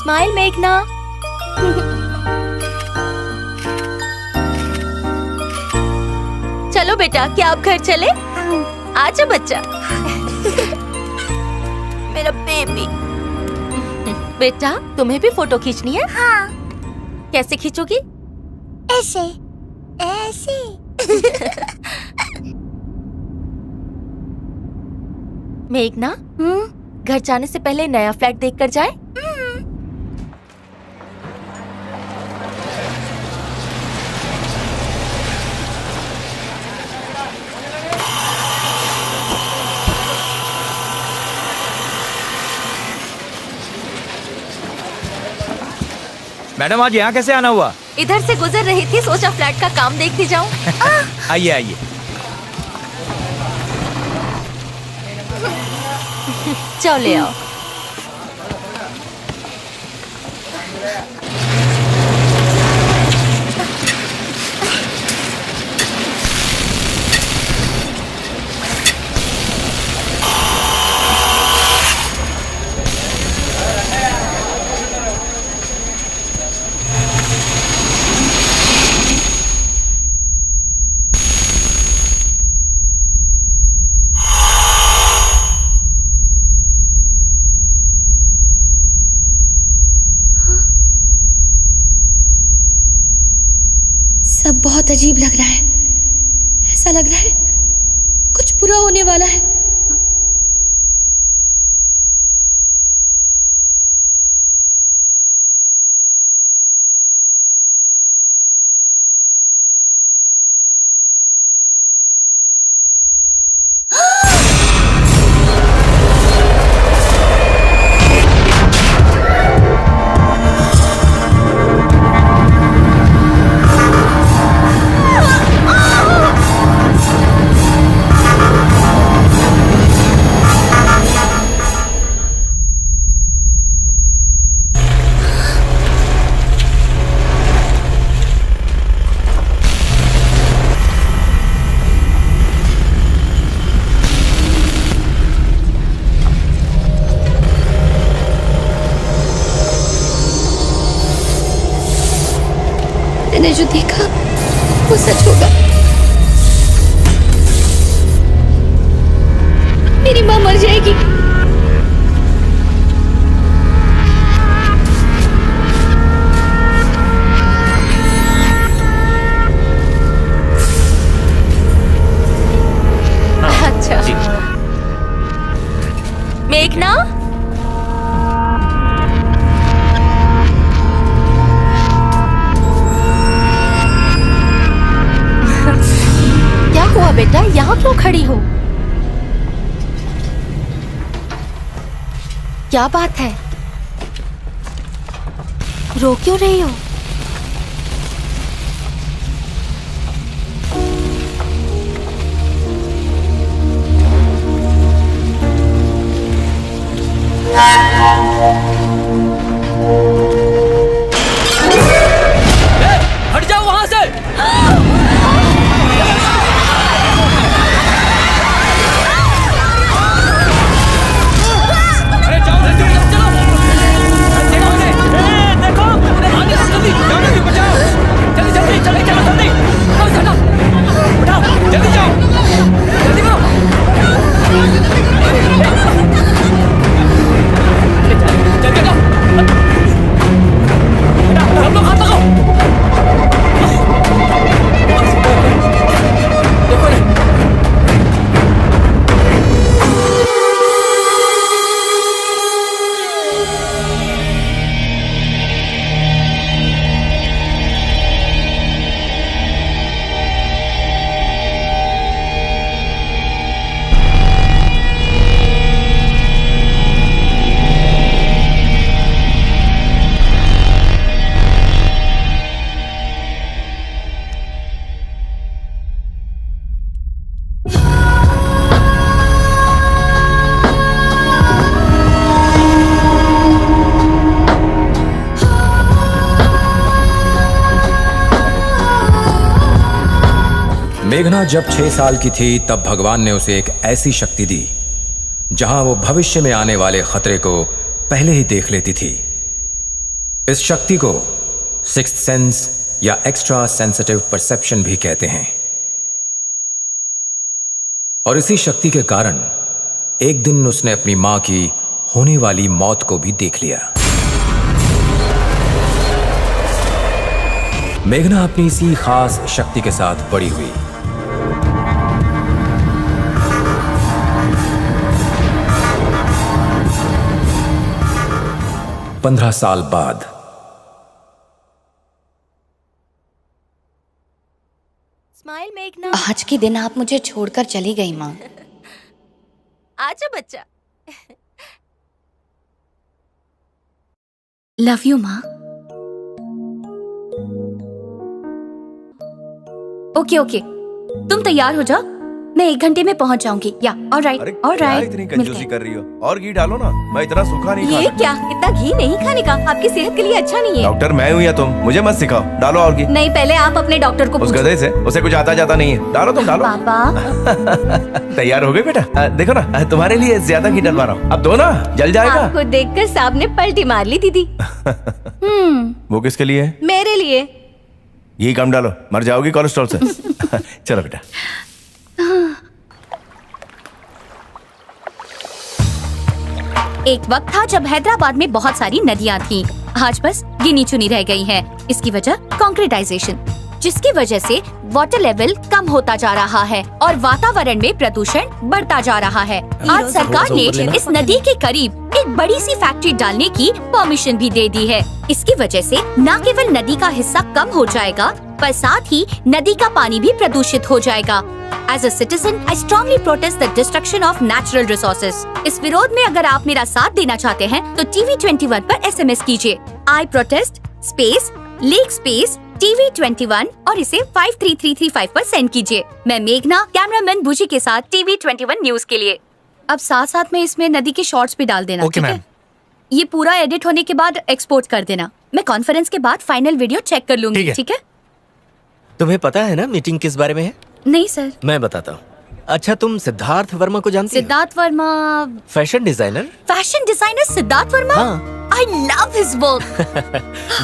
Smile मेघना। चलो बेटा, क्या आप घर चले? आजा बच्चा। मेरा बेबी। बेटा, तुम्हें भी फोटो खींचनी है? हाँ। कैसे खींचोगी? ऐसे ऐसे। मेघना, घर जाने से पहले नया फ्लैट देख कर जाए। मैडम, आज यहाँ कैसे आना हुआ? इधर से गुजर रही थी, सोचा फ्लैट का काम देखती जाऊं। आइए आइए। जाओ ले आओ। सब बहुत अजीब लग रहा है। ऐसा लग रहा है कुछ बुरा होने वाला है। मैंने जो देखा वो सच होगा। मेरी माँ मर जाएगी। अच्छा। मेघना, क्या हुआ बेटा? यहाँ क्यों खड़ी हो? क्या बात है? रो क्यों रही हो? हट जाओ वहां से। अरे जाओ जल्दी, चलो। देखो उन्हें। देखो आगे से जल्दी जाओ, जल्दी बचाओ। जल्दी जल्दी जल्दी चलो, जल्दी उठाओ, जल्दी जाओ, जल्दी करो। जल्दी जाओ, सब लोग हाथ लगाओ। देखो रे। मेघना जब 6 साल की थी तब भगवान ने उसे एक ऐसी शक्ति दी जहां वो भविष्य में आने वाले खतरे को पहले ही देख लेती थी। इस शक्ति को सिक्स्थ सेंस या एक्स्ट्रा सेंसिटिव परसेप्शन भी कहते हैं। और इसी शक्ति के कारण एक दिन उसने अपनी मां की होने वाली मौत को भी देख लिया। मेघना अपनी इसी खास शक्ति के साथ बड़ी हुई। पंद्रह साल बाद स्माइल मेघना। आज के दिन आप मुझे छोड़कर चली गई माँ। आजा बच्चा। लव यू माँ। ओके ओके, तुम तैयार हो जाओ, मैं 1 घंटे में पहुंच जाऊंगी। या ऑलराइट ऑलराइट। इतनी कंजूसी कर रही हो, और घी डालो ना, मैं इतना सूखा नहीं ये खाता। क्या, इतना घी नहीं खाने का, आपकी सेहत के लिए अच्छा नहीं है। डॉक्टर मैं हूँ या तुम, मुझे मत सिखाओ। डालो और घी। नहीं, पहले आप अपने डॉक्टर को उस पूछो। गधे से, उसे कुछ आता जाता नहीं है। डालो तुम, डालो। पापा तैयार हो गए बेटा? देखो ना, तुम्हारे लिए ज्यादा घी डलवा रहा हूँ। अब दो ना, जल जाएगा। आपको देखकर साहब ने पलटी मार ली दीदी। वो किसके लिए है? मेरे लिए। घी कम डालो, मर जाओगी कोलेस्ट्रॉल से। चलो बेटा। एक वक्त था जब हैदराबाद में बहुत सारी नदियां थीं। आज बस गिनी चुनी रह गई हैं। इसकी वजह कंक्रीटाइजेशन, जिसकी वजह से वाटर लेवल कम होता जा रहा है और वातावरण में प्रदूषण बढ़ता जा रहा है। आज सरकार ने इस नदी के करीब एक बड़ी सी फैक्ट्री डालने की परमिशन भी दे दी है। इसकी वजह से न केवल नदी का हिस्सा कम हो जाएगा, पर साथ ही नदी का पानी भी प्रदूषित हो जाएगा। As a citizen, I strongly protest the destruction of natural resources. इस विरोध में अगर आप मेरा साथ देना चाहते हैं तो TV21 पर SMS कीजिए I protest space leak space TV21 और इसे 53335 पर सेंड कीजिए। मैं मेघना, कैमरामैन बुजी के साथ TV21 न्यूज के लिए। अब साथ साथ में इसमें नदी के शॉर्ट्स भी डाल देना। ओके ठीक है? मैम। ये पूरा एडिट होने के बाद एक्सपोर्ट कर देना। मैं कॉन्फ्रेंस के बाद फाइनल वीडियो चेक कर लूंगी। ठीक है? तुम्हें पता है ना मीटिंग किस बारे में है? नहीं सर। मैं बताता हूँ। अच्छा, तुम सिद्धार्थ वर्मा को जानती हो? Siddharth Verma? Fashion designer. Fashion designer Siddharth Verma? हाँ। I love his work.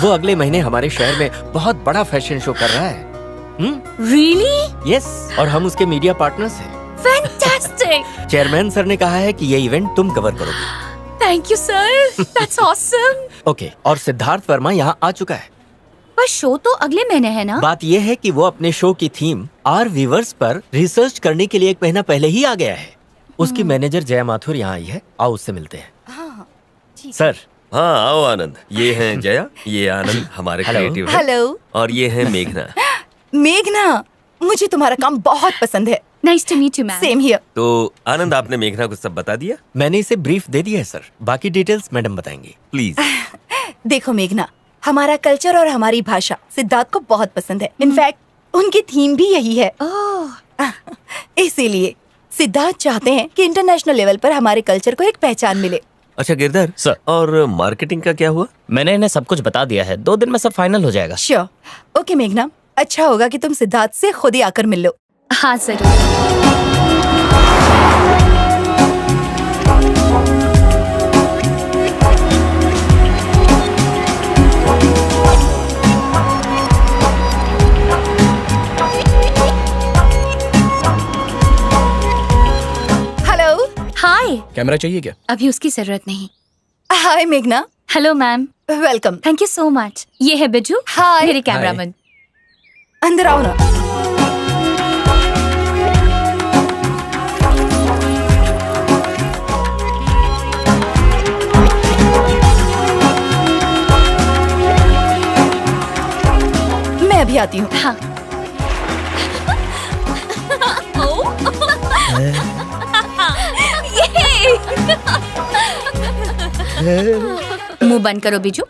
वो अगले महीने हमारे शहर में बहुत बड़ा फैशन शो कर रहा है। Really? यस, और हम उसके मीडिया पार्टनर्स हैं। Fantastic. चेयरमैन सर ने कहा है कि ये इवेंट तुम कवर करोगे। Thank you sir. That's awesome. Okay, और सिद्धार्थ वर्मा यहाँ आ चुका है। पर शो तो अगले महीने है ना? बात ये है कि वो अपने शो की थीम आर वीवर्स पर रिसर्च करने के लिए 1 महीना पहले ही आ गया है। उसकी मैनेजर जया माथुर यहाँ आई है, आओ उससे मिलते हैं। सर। हाँ आओ आनंद, ये हैं जया, ये आनंद हमारे क्रिएटिव है। हेलो। और ये है मेघना। मेघना, मुझे तुम्हारा काम बहुत पसंद है। Nice to meet you, ma'am. Same here. तो आनंद, आपने मेघना को सब बता दिया? मैंने इसे ब्रीफ दे दिया है सर, बाकी डिटेल्स मैडम बताएंगी। प्लीज। देखो मेघना, हमारा कल्चर और हमारी भाषा सिद्धार्थ को बहुत पसंद है। इनफैक्ट उनकी थीम भी यही है। इसीलिए सिद्धार्थ चाहते हैं कि इंटरनेशनल लेवल पर हमारे कल्चर को एक पहचान मिले। अच्छा गिरधर सर, और मार्केटिंग का क्या हुआ? मैंने इन्हें सब कुछ बता दिया है, 2 दिन में सब फाइनल हो जाएगा। श्योर। ओके मेघना, अच्छा होगा कि तुम सिद्धार्थ से खुद ही आकर मिल लो। हाँ जरूर। हेलो। हाय। कैमरा चाहिए क्या? अभी उसकी जरूरत नहीं। हाय मेघना। Hello ma'am. Welcome. Thank you so much. ये है बिजू, हाय। मेरे कैमरामैन। अंदर आओ ना। मैं अभी आती हूँ। हाँ। मुंह बंद करो बिजू।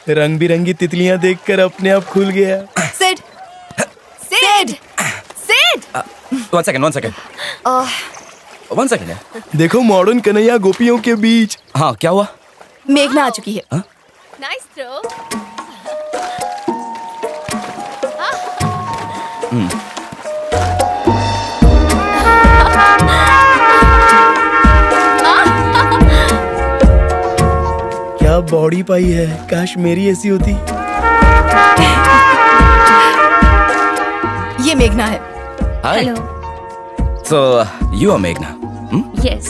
रंग बिरंगी तितलियां देखकर अपने आप खुल गया। Sid, Sid, Sid. One second. One second. देखो मॉडर्न कन्हैया गोपियों के बीच। हाँ, क्या हुआ? मेघना आ चुकी है। Nice throw. क्या क्या बॉडी पाई है, काश मेरी ऐसी होती। ये मेघना है। हाय। हेलो। सो यू आर मेघना। यस।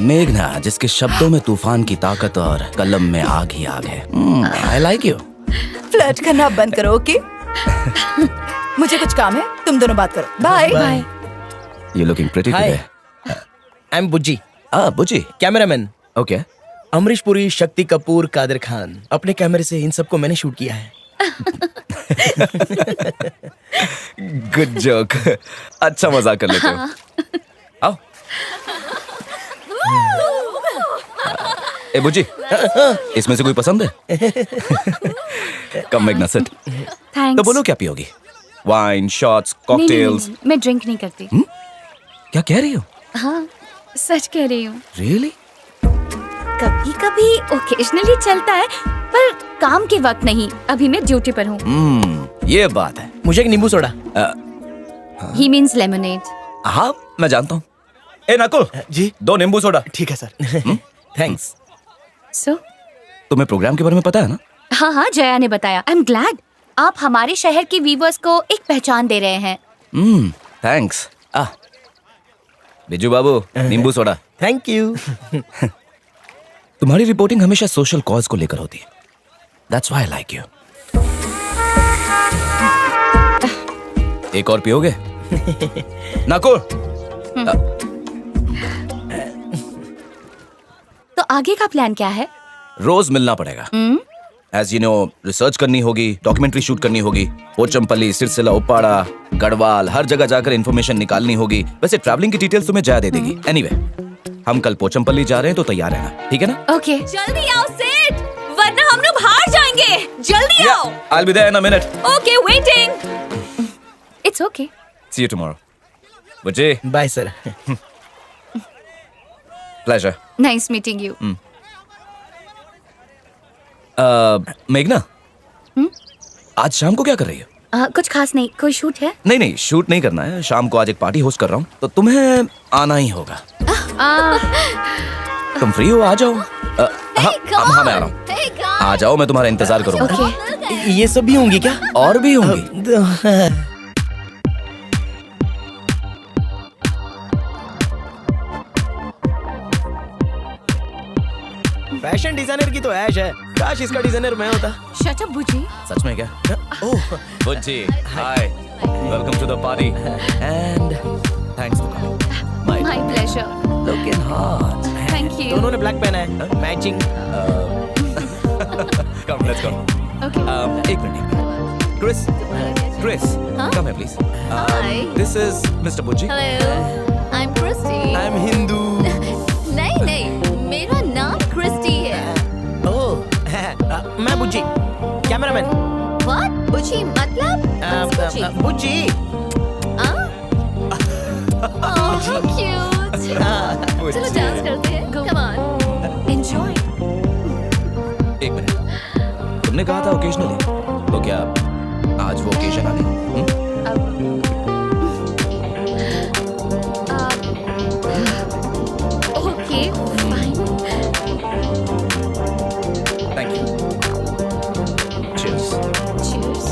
मेघना, जिसके शब्दों में तूफान की ताकत और कलम में आग ही आग है। I like you. फ्लर्ट करना बंद करो, ओके? मुझे कुछ काम है, तुम दोनों बात करो। Bye bye. You looking pretty hi. Today. I am Bujji, Bujji. Cameraman. Okay. Amrish Puri, Shakti Kapoor, Qadir Khan. अपने कैमरे से इन सबको मैंने शूट किया है। Good joke. अच्छा मजाक कर लेते हो। आओ। ए बुज्जी, इसमें से कोई पसंद है? कम मेघना, सिट। थैंक्स। तो बोलो क्या पियोगी? Wine, shots, cocktails? मैं ड्रिंक नहीं करती। क्या कह रही हो? हाँ, सच कह रही हूँ। रियली? कभी कभी ओकेजनली चलता है, पर काम के वक्त नहीं। अभी मैं ड्यूटी पर हूँ। ये बात है। मुझे एक नींबू सोडा। ही मीन्स लेमोनेड। हाँ, मैं जानता हूँ। ए नकुल जी, 2 नींबू सोडा। ठीक है सर। थैंक्स। सो तुम्हें प्रोग्राम के बारे में पता है ना? हाँ हाँ, जया ने बताया। आई एम ग्लैड आप हमारे शहर के व्यूअर्स को एक पहचान दे रहे हैं। थैंक्स। बिजू बाबू, नींबू सोडा। Thank you. तुम्हारी रिपोर्टिंग हमेशा सोशल कॉज को लेकर होती है। That's why I like you. एक और पियोगे? नकुल। तो आगे का प्लान क्या है? रोज मिलना पड़ेगा। एज यू नो, रिसर्च करनी होगी, डॉक्यूमेंट्री शूट करनी होगी। पोचमपल्ली, सिरसिला, उप्पाड़ा, गढ़वाल, हर जगह जाकर इन्फॉर्मेशन निकालनी होगी। वैसे ट्रैवलिंग की डिटेल्स तुम्हें जया दे देगी। एनीवे, हम कल पोचमपल्ली जा रहे हैं तो तैयार रहना, ठीक है ना? ओके। जल्दी आओ सेठ, वरना हम लोग बाहर जाएंगे। जल्दी आओ। I'll be there in a minute. Okay, waiting. It's okay. See you tomorrow. Bujji, bye sir. pleasure. Nice meeting you. मेघना, आज शाम को क्या कर रही हो? कुछ खास नहीं। कोई शूट है? नहीं नहीं, शूट नहीं करना है। शाम को आज एक पार्टी होस्ट कर रहा हूँ, तो तुम्हें आना ही होगा। तुम फ्री हो? आ जाओ। हाँ, मैं आ रहा हूँ। आ जाओ, मैं तुम्हारा इंतजार करूंगा। ओके। ये सब भी होंगी क्या? और भी होंगी। फैशन डिजाइनर की तो ऐश है, काश इसका डिजाइनर मैं होता। Shut up बुजी। सच में क्या? Oh, Bujji, hi, welcome to the party and thanks for coming. My pleasure. Looking hot. Thank you. दोनों ने ब्लैक पहना है, matching. Come, let's go. Okay. एक minute. Chris, come here please. Hi. This is Mr. Bujji. Hello, I am Christy. I am Hindu. नहीं नहीं, मेरा नाम Christie है। ओह, मैं बुज्जी, कैमरामैन। व्हाट? बुची मतलब? बुची। बुज्जी। ओह क्यूट। चलो डांस करते हैं। Come on, enjoy. एक मिनट, तुमने कहा था ओकेजनली, तो क्या आज वो ओकेजन आ गई? Okay, fine. Thank you. Cheers. Cheers.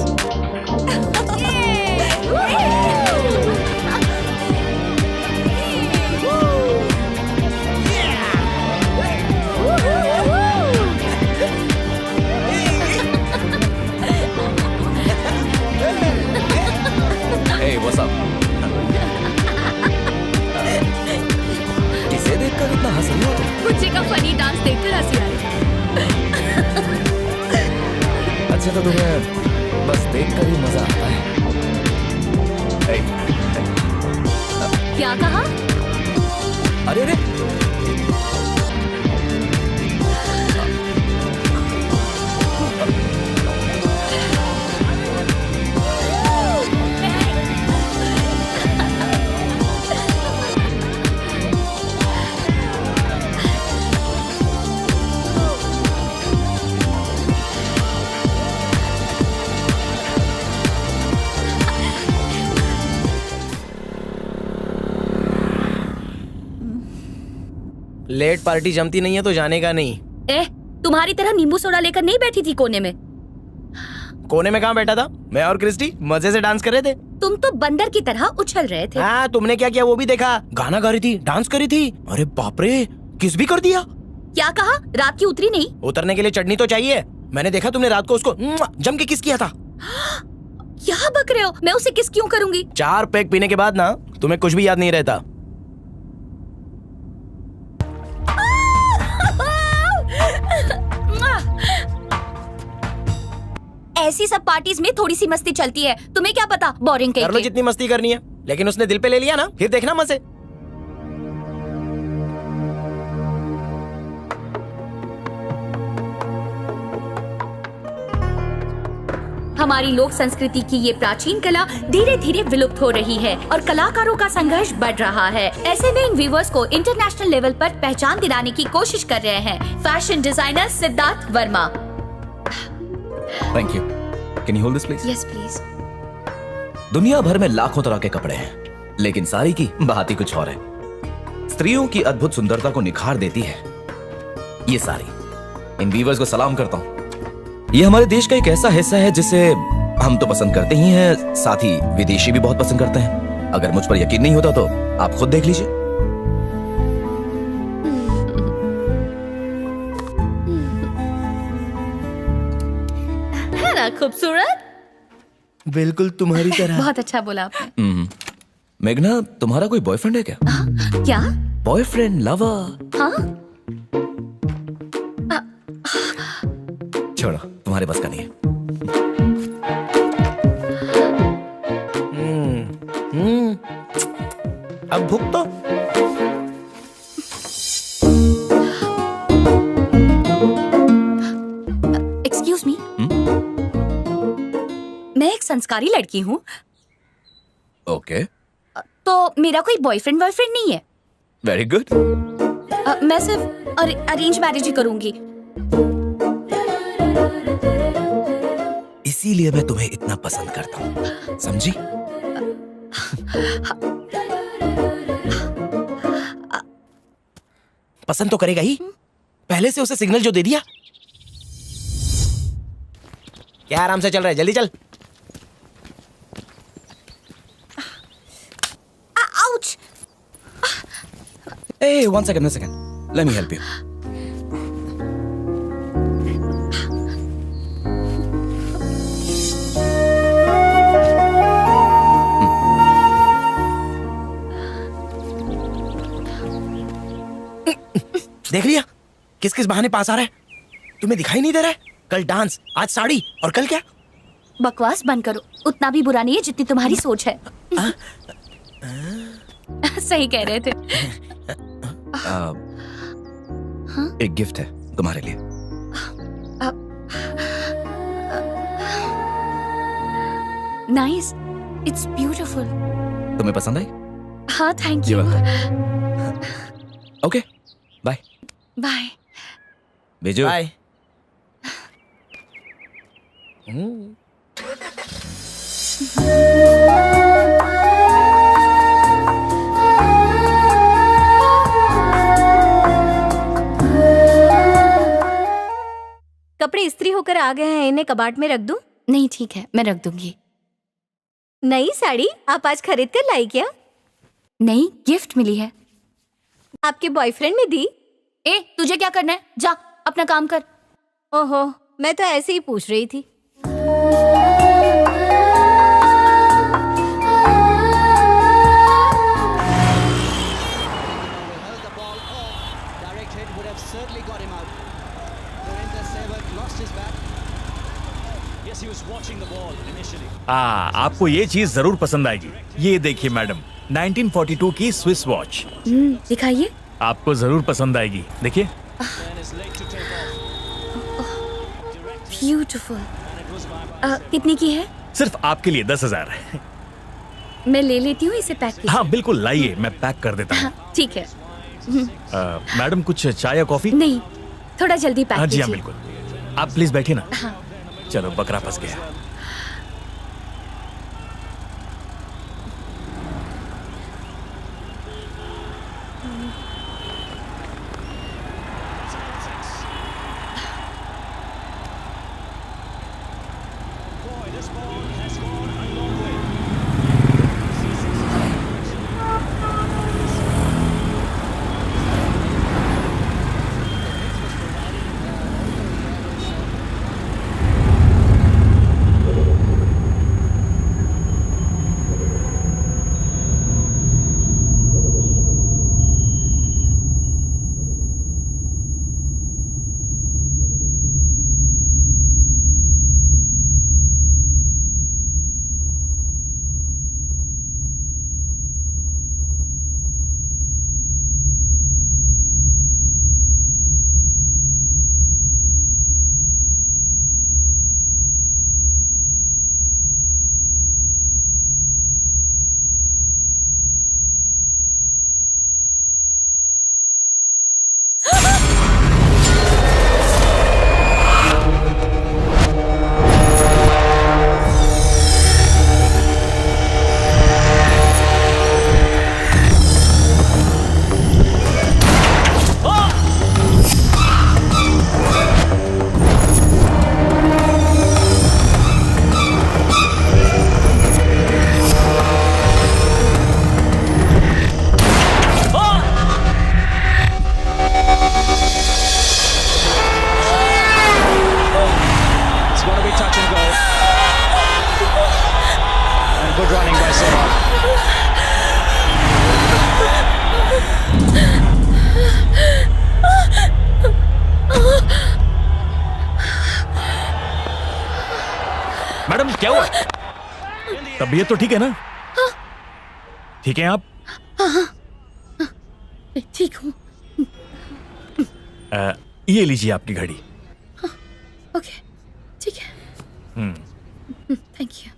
Hey, what's up? किसे देखकर इतना हंस रही हो तुम? बुच्ची का फनी डांस देखकर हंसी आ रही। अच्छा, तो तुम्हें बस देखकर ही मजा आता है। Hey. क्या कहा? अरे अरे, लेट पार्टी जमती नहीं है तो जाने का नहीं। तुम्हारी तरह नींबू सोडा लेकर नहीं बैठी थी कोने में। कोने में कहाँ बैठा था? मैं और क्रिस्टी मजे से डांस कर रहे थे। तुम तो बंदर की तरह उछल रहे थे। हाँ, तुमने क्या किया वो भी देखा। गाना गा रही थी, डांस करी थी। अरे बाप रे, किस भी कर दिया। क्या कहा? रात की उतरी नहीं? उतरने के लिए चटनी तो चाहिए। मैंने देखा तुमने रात को उसको जम के किस किया था। क्या बक रहे हो? मैं उसे किस क्यों करूंगी? 4 पैक पीने के बाद ना तुम्हें कुछ भी याद नहीं रहता। ऐसी सब पार्टीज में थोड़ी सी मस्ती चलती है, तुम्हें क्या पता? बोरिंग कर लो जितनी मस्ती करनी है, लेकिन उसने दिल पे ले लिया ना, फिर देखना मजे। हमारी लोक संस्कृति की ये प्राचीन कला धीरे धीरे विलुप्त हो रही है और कलाकारों का संघर्ष बढ़ रहा है। ऐसे में इन व्यूवर्स को इंटरनेशनल लेवल पर पहचान दिलाने की कोशिश कर रहे हैं fashion designer Siddharth Verma. Thank you. Can you hold this please? Yes please. दुनिया भर में लाखों तरह के कपड़े हैं, लेकिन साड़ी की बात ही कुछ और है। स्त्रियों की अद्भुत सुंदरता को निखार देती है ये साड़ी। इन वीवर्स को सलाम करता हूँ। ये हमारे देश का एक ऐसा हिस्सा है जिसे हम तो पसंद करते ही हैं, साथ ही विदेशी भी बहुत पसंद करते हैं। अगर मुझ पर यकीन नहीं होता तो आप खुद देख लीजिए। है ना खूबसूरत? बिल्कुल तुम्हारी तरह। बहुत अच्छा बोला आपने। मेघना, तुम्हारा कोई बॉयफ्रेंड है क्या? क्या? Boyfriend, lover? हाँ? छोड़ो, तुम्हारे बस का नहीं है। अब भूख तो एक्सक्यूज मी, मैं एक संस्कारी लड़की हूँ, ओके। तो मेरा कोई बॉयफ्रेंड वॉयफ्रेंड नहीं है। Very good. मैं सिर्फ अरेंज मैरिज ही करूंगी। इसीलिए मैं तुम्हें इतना पसंद करता हूँ, समझी? पसंद तो करेगा ही, पहले से उसे सिग्नल जो दे दिया। क्या आराम से चल रहा है, जल्दी चल। Ouch! Hey, one second. Let me help you. देख लिया किस किस बहाने पास आ रहा है। तुम्हें दिखाई नहीं दे रहा है? कल डांस, आज साड़ी, और कल क्या? बकवास बंद करो, उतना भी बुरा नहीं है जितनी तुम्हारी सोच है। सही कह रहे थे। एक गिफ्ट है तुम्हारे लिए। Nice, it's beautiful. तुम्हें पसंद आई? हाँ, thank you. Okay, bye. Bye. भेजो। बाय। कपड़े इस्त्री होकर आ गए हैं, इन्हें कबाड़ में रख दूं? नहीं, ठीक है, मैं रख दूंगी। नई साड़ी आप आज खरीद कर लाई क्या? नहीं, गिफ्ट मिली है। आपके बॉयफ्रेंड ने दी? ए, तुझे क्या करना है? जा अपना काम कर। ओहो, मैं तो ऐसे ही पूछ रही थी। आपको ये चीज जरूर पसंद आएगी। ये देखिए मैडम, 1942 की स्विस वॉच। दिखाइए। आपको जरूर पसंद आएगी, देखिए। ब्यूटीफुल। कितनी की है? सिर्फ आपके लिए 10,000। मैं ले लेती हूँ, इसे पैक कीजिए। हाँ बिल्कुल, लाइए, मैं पैक कर देता हूँ। हाँ, ठीक है। मैडम, कुछ चाय या कॉफी? नहीं, थोड़ा जल्दी पैक हाँ जी, हाँ कीजिए। बिल्कुल। आप प्लीज बैठिए ना। हाँ। चलो, बकरा फंस गया। क्या हुआ? तबीयत तो ठीक है ना? ठीक है आप? ठीक हूँ। ये लीजिए आपकी घड़ी। ओके, ठीक है। Thank you.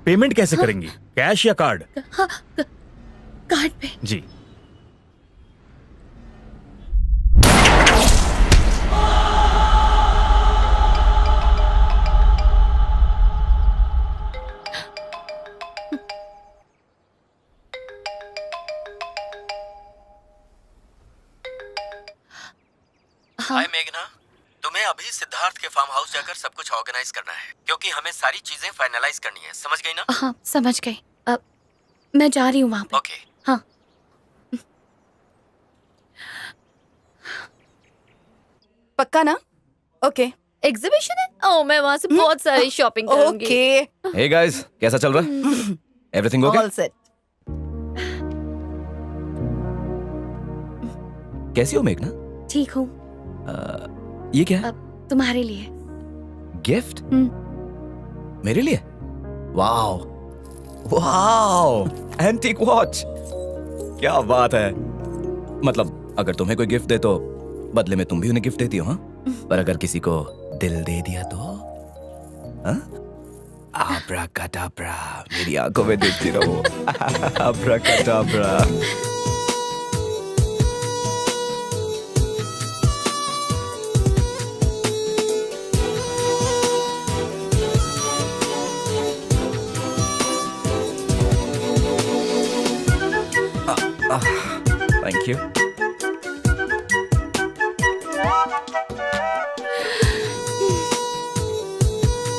पेमेंट कैसे करेंगी? कैश या कार्ड? हाँ, कार्ड पे। जी। हाय मेघना, तुम्हें अभी सिद्धार्थ के फार्म हाउस जाकर सब कुछ ऑर्गेनाइज करना है क्योंकि हमें सारी चीजें फाइनलाइज करनी है, समझ गई ना? हाँ, समझ गई। अब मैं जा रही हूँ वहाँ पे। ओके। हाँ। पक्का ना? ओके। एग्जीबिशन है? ओह, मैं वहाँ से बहुत सारी शॉपिंग करूंगी। ओके। हे गाइस, कैसा चल रहा है? Everything okay? All set. कैसी हो मेघना? ठीक हूँ। ये क्या है? अब तुम्हारे लिए। गिफ्ट? मेरे लिए? Wow, wow, antique watch. क्या बात है। मतलब अगर तुम्हें कोई गिफ्ट दे तो बदले में तुम भी उन्हें गिफ्ट देती हो, हाँ? पर अगर किसी को दिल दे दिया तो? हाँ? आब्राकाडाब्रा, मेरी आंखों में देखती रहो। आब्राकाडाब्रा। Thank you.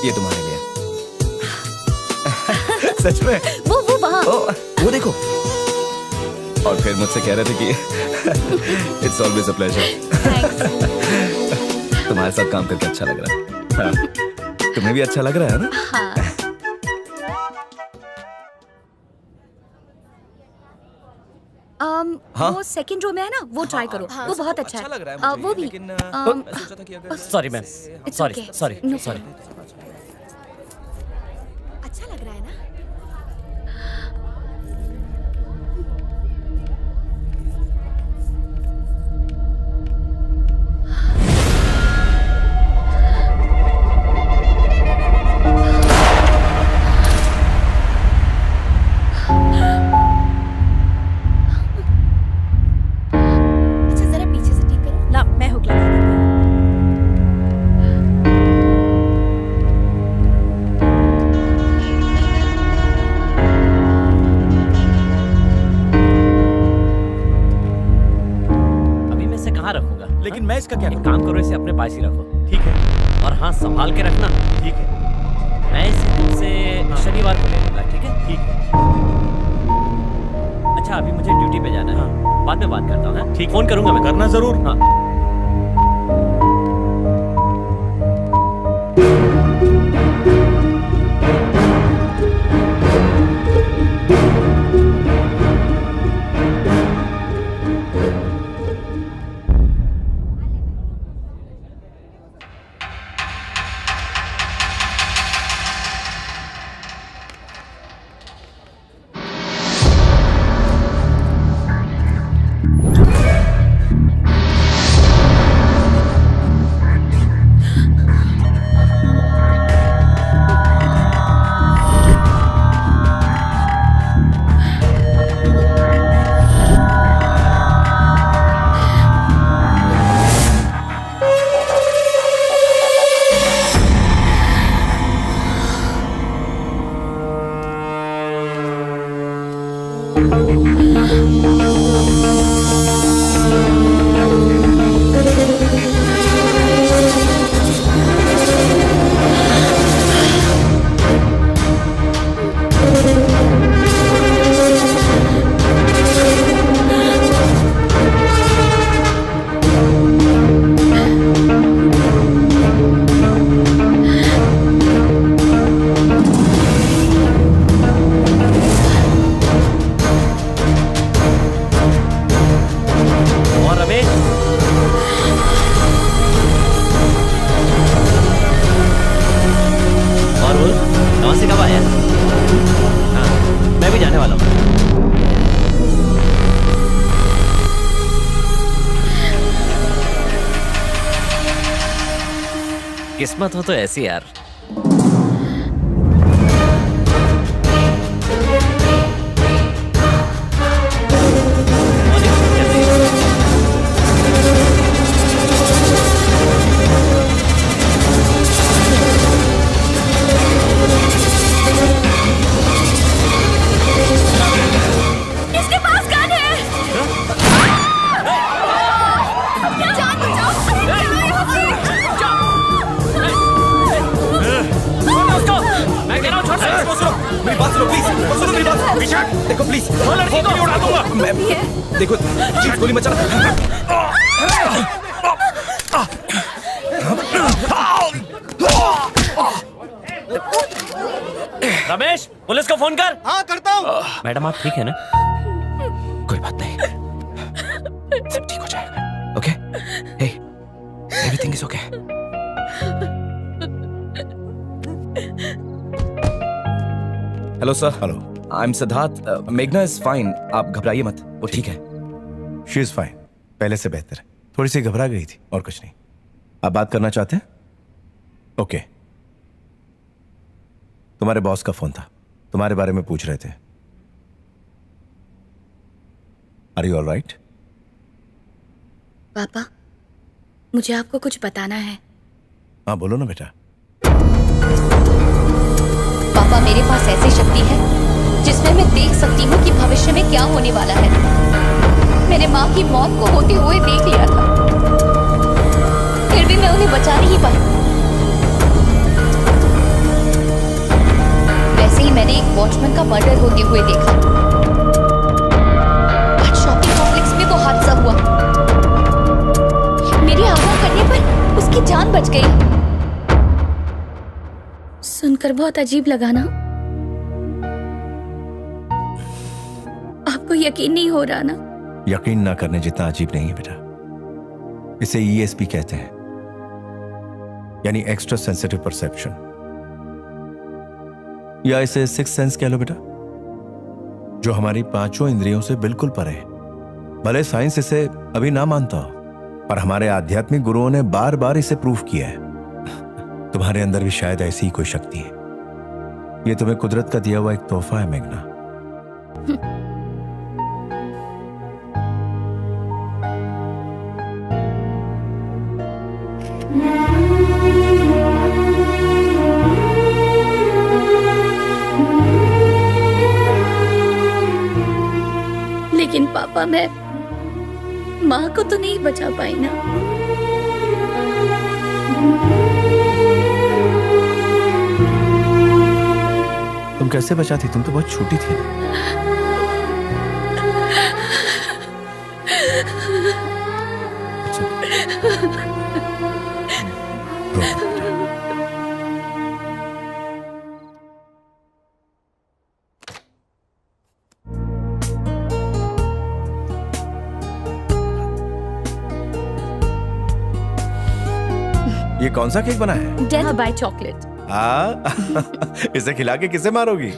ये तुम्हारे लिए। सच में? वो वहाँ। वो देखो। और फिर मुझसे कह रहे थे कि It's always a pleasure. तुम्हारे साथ काम करके अच्छा लग रहा है। हाँ। तुम्हें भी अच्छा लग रहा है ना? हाँ। हाँ? वो सेकंड रो में है ना, वो ट्राई करो। वो बहुत अच्छा है। लग रहा है मुझे, वो भी। लेकिन मैं सोचा था कि अगर sorry ma'am, It's sorry okay. Sorry No sorry. अच्छा लग रहा है ना? अच्छा, जरा पीछे से ठीक करो। ना, मैं हुक लगा देती हूँ। अभी मैं इसे कहाँ रखूंगा? लेकिन मैं इसका क्या एक करूं? काम करो, इसे अपने पास ही रखो। ठीक है, और हाँ, संभाल के रखना। ठीक है, मैं इसे तुमसे शनिवार को ले लूंगा, ठीक है? ठीक है। अच्छा, अभी मुझे ड्यूटी पे जाना है, बाद में बात करता हूँ। हाँ? ठीक। फोन करूंगा मैं। करना जरूर। हाँ। किस्मत हो तो ऐसी यार। इसके पास गन है। जान बचाओ। उसको मैं कह रहा हूँ छोड़ दे। मेरी बात सुनो प्लीज, सुनो मेरी बात। विशाल देखो प्लीज, वो लड़की को उड़ा दूंगा। देखो प्लीज गोली मत चला। रमेश पुलिस को फोन कर। हाँ करता हूँ। मैडम आप ठीक है ना? कोई बात नहीं, सब ठीक हो जाएगा। Okay, hey, everything is okay. Hello sir. Hello, I am Siddharth. मेघना इज फाइन, आप घबराइए मत, वो ठीक है। शी इज फाइन, पहले से बेहतर है। थोड़ी सी घबरा गई थी और कुछ नहीं। आप बात करना चाहते हैं? ओके। तुम्हारे बॉस का फोन था, तुम्हारे बारे में पूछ रहे थे। Are you all right? पापा, मुझे आपको कुछ बताना है। हाँ बोलो ना बेटा। पापा, मेरे पास ऐसी शक्ति है जिसमें मैं देख सकती हूँ कि भविष्य में क्या होने वाला है। मेरे माँ की मौत को होते हुए देख लिया था, फिर भी मैं उन्हें बचा नहीं पाई। वैसे ही मैंने एक वॉचमैन का मर्डर होते हुए देखा। आज शॉपिंग कॉम्प्लेक्स में वो हादसा हुआ। मेरी आज्ञा करने पर उसकी जान बच गई। सुनकर बहुत अजीब लगा ना? आपको यकीन नहीं हो रहा ना? यकीन ना करने जितना अजीब नहीं है बेटा। इसे ESP कहते हैं, यानी एक्स्ट्रा सेंसिटिव परसेप्शन, या इसे सिक्स सेंस कह लो बेटा, जो हमारी पांचों इंद्रियों से बिल्कुल परे है। भले साइंस इसे अभी ना मानता हो, पर हमारे आध्यात्मिक गुरुओं ने बार बार इसे प्रूव किया है। तुम्हारे अंदर भी शायद ऐसी ही कोई शक्ति है। ये तुम्हें कुदरत का दिया हुआ एक तोहफा है मेघना। लेकिन पापा, मैं माँ को तो नहीं बचा पाई ना। तुम कैसे बचाती? तुम तो बहुत छोटी थी। ये कौन सा केक बना है? Death by chocolate. इसे खिला के किसे मारोगी?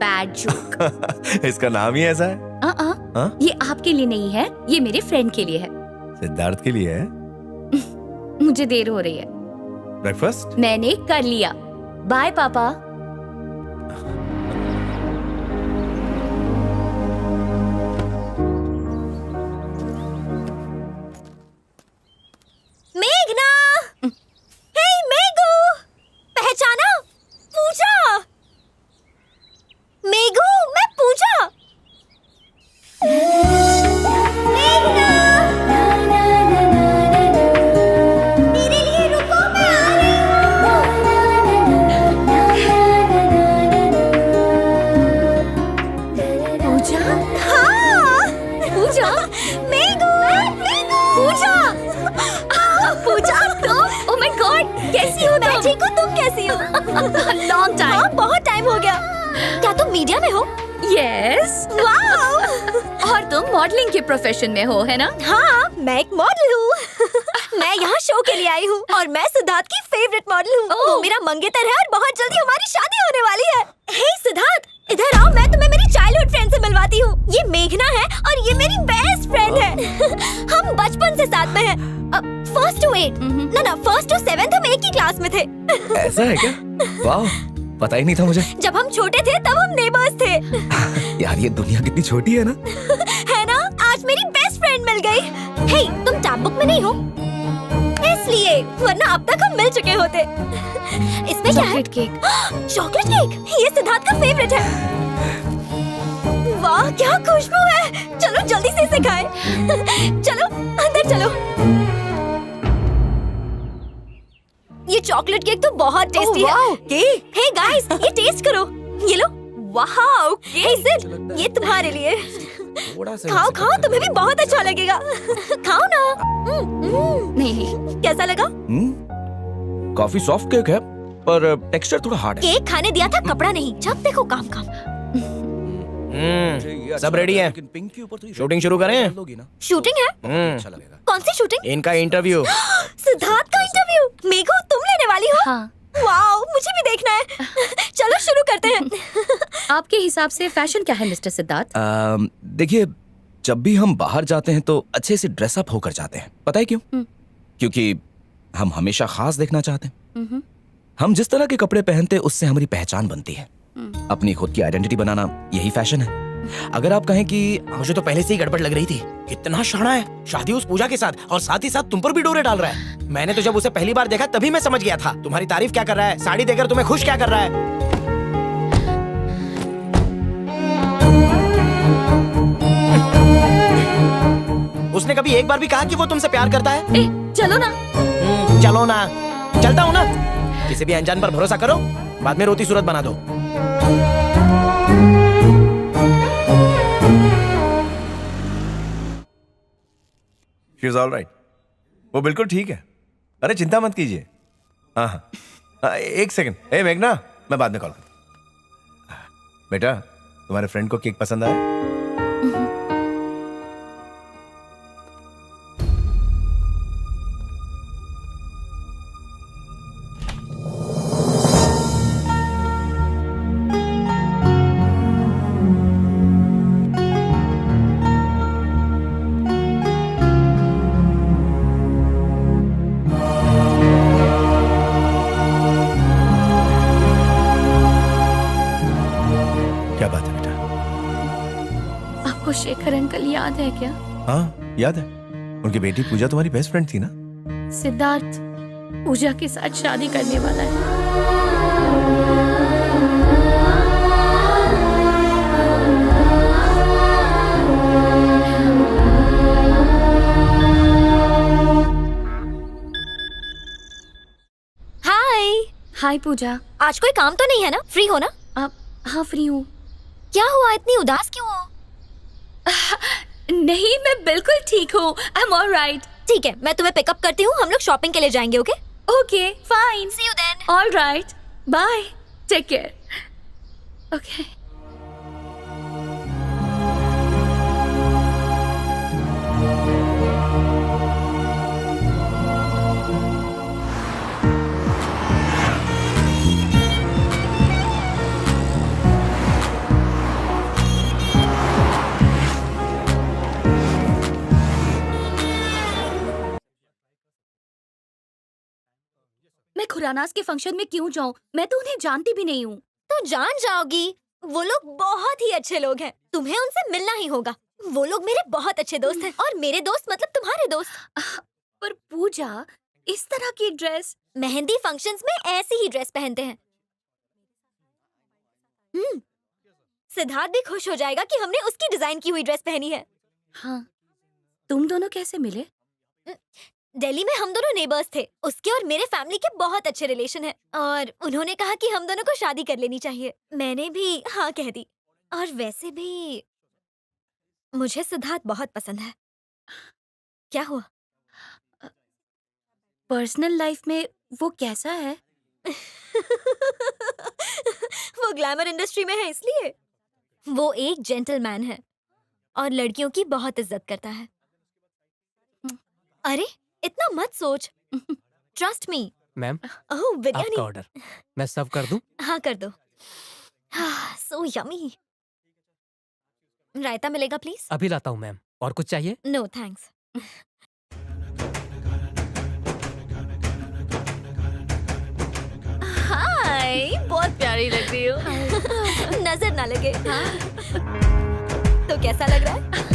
Bad joke. इसका नाम ही ऐसा है। ये आपके लिए नहीं है, ये मेरे फ्रेंड के लिए है। सिद्धार्थ के लिए है। मुझे देर हो रही है। ब्रेकफास्ट मैंने कर लिया। बाय पापा। मेघना, हे मेघू, पहचाना? पूजा। मेघू, मैं पूजा। मेघना, मेरे लिए रुको, मैं आ रही हूँ। पूजा? हाँ, पूजा। मेघू, पूजा। पूजा, तुम? ओह माय गॉड, कैसी हो तुम? मैं ठीक हूँ, तुम कैसी हो? Long time. हाँ, बहुत टाइम हो गया। क्या तुम मीडिया में हो? यस। वाओ। और तुम मॉडलिंग के प्रोफेशन में हो, है ना? हाँ, मैं एक मॉडल हूँ। मैं यहाँ शो के लिए आई हूँ और मैं सिद्धार्थ की फेवरेट मॉडल हूँ। वो मेरा मंगेतर है और बहुत जल्दी हमारी शादी होने वाली है। हे सिद्धार्थ, इधर आओ, मैं तुम्हें मेरी चाइल्डहुड फ्रेंड से मिलवाती हूँ। ये मेघना है और ये मेरी बेस्ट फ्रेंड है। हम बचपन से साथ में हैं। फर्स्ट टू 8 ना फर्स्ट टू 7 हम एक ही क्लास में थे। ऐसा है क्या? वाह, पता ही नहीं था मुझे। जब हम छोटे थे तब हम नेबर्स थे। यार ये दुनिया कितनी छोटी है ना। है ना? आज मेरी बेस्ट फ्रेंड मिल गई। हे, तुम टैब बुक में नहीं हो इसलिए, वरना अब तक हम मिल चुके होते। इसमें क्या है? Chocolate cake. चॉकलेट केक, ये सिद्धार्थ का फेवरेट है। वाह क्या खुशबू है। चलो जल्दी से इसे खाएं। चलो अंदर चलो। ये चॉकलेट केक तो बहुत टेस्टी है। हे गाइस, ये टेस्ट करो। ये लो। वाओ, हे सिड, ये तुम्हारे लिए। खाओ खाओ, तुम्हें भी बहुत अच्छा लगेगा। खाओ ना। नहीं, कैसा लगा? काफी सॉफ्ट केक है पर टेक्सचर थोड़ा हार्ड है। केक खाने दिया था, कपड़ा नहीं। जब देखो काम काम। सब रेडी है, शूटिंग शुरू करें? शूटिंग है? अच्छा लगेगा। कौन सी शूटिंग? इनका इंटरव्यू। सिद्धार्थ का इंटरव्यू? मेघू तुम लेने वाली हो? हाँ। वाओ, मुझे भी देखना है। चलो शुरू करते हैं। आपके हिसाब से फैशन क्या है मिस्टर सिद्धार्थ? देखिए, जब भी हम बाहर जाते हैं तो अच्छे से ड्रेसअप होकर जाते हैं। पता है क्यों? क्योंकि हम हमेशा खास दिखना चाहते हैं। हम जिस तरह के कपड़े पहनते हैं उससे हमारी पहचान बनती है। अपनी खुद की आइडेंटिटी बनाना यही फैशन है। अगर आप कहें कि मुझे तो पहले से ही गड़बड़ लग रही थी। कितना शाना है, शादी उस पूजा के साथ, और साथ ही साथ तुम पर भी डोरे डाल रहा है। मैंने तो जब उसे पहली बार देखा तभी मैं समझ गया था। तुम्हारी तारीफ क्या कर रहा है, साड़ी देकर तुम्हें खुश क्या कर रहा है। उसने कभी एक बार भी कहा कि वो तुमसे प्यार करता है? चलो ना। चलो ना, चलता हूँ ना। किसी भी अनजान पर भरोसा करो, बाद में रोती सूरत बना दो। She is all right. वो बिल्कुल ठीक है। अरे चिंता मत कीजिए। हाँ हाँ, एक सेकंड। ए मेघना, मैं बाद में कॉल करता हूँ। बेटा, तुम्हारे फ्रेंड को केक पसंद आया? क्या बात है बेटा? आपको शेखर अंकल याद है क्या? हाँ याद है। उनकी बेटी पूजा तुम्हारी बेस्ट फ्रेंड थी ना? सिद्धार्थ पूजा के साथ शादी करने वाला है। हाय। हाय पूजा। आज कोई काम तो नहीं है ना? फ्री हो ना? हाँ फ्री हूँ। क्या हुआ, इतनी उदास क्यों हो? नहीं, मैं बिल्कुल ठीक हूँ। I am alright. ठीक है, मैं तुम्हें पिकअप करती हूँ। हम लोग शॉपिंग के लिए जाएंगे। Okay okay fine. See you then. Alright, bye, take care. Okay. मैं खुरानास के फंक्शन में क्यों जाऊं? मैं तो उन्हें जानती भी नहीं हूँ। तो जान जाओगी। वो लोग बहुत ही अच्छे लोग हैं। तुम्हें उनसे मिलना ही होगा। वो लोग मेरे बहुत अच्छे दोस्त हैं। और मेरे दोस्त मतलब तुम्हारे दोस्त। पर पूजा, इस तरह की ड्रेस। मेहंदी फंक्शंस में ऐसी ही ड्रेस पहनते हैं। सिद्धार्थ भी खुश हो जाएगा कि हमने उसकी डिजाइन की हुई ड्रेस पहनी है। हाँ, तुम दोनों कैसे मिले? दिल्ली में हम दोनों नेबर्स थे। उसके और मेरे फैमिली के बहुत अच्छे रिलेशन हैं और उन्होंने कहा कि हम दोनों को शादी कर लेनी चाहिए। मैंने भी हाँ कह दी। और वैसे भी मुझे सिद्धार्थ बहुत पसंद है। क्या हुआ? पर्सनल लाइफ में वो कैसा है? वो ग्लैमर इंडस्ट्री में है इसलिए। वो एक जेंटलमैन है और लड़कियों की बहुत इज्जत करता है। अरे इतना मत सोच। Trust me. मैम, ओह बिरयानी। आपका ऑर्डर मैं सर्व कर दूं? हाँ कर दो। So yummy. रायता मिलेगा प्लीज? अभी लाता हूँ मैम। और कुछ चाहिए? No thanks. हाय, बहुत प्यारी लग रही हो। नजर ना लगे। तो कैसा लग रहा है?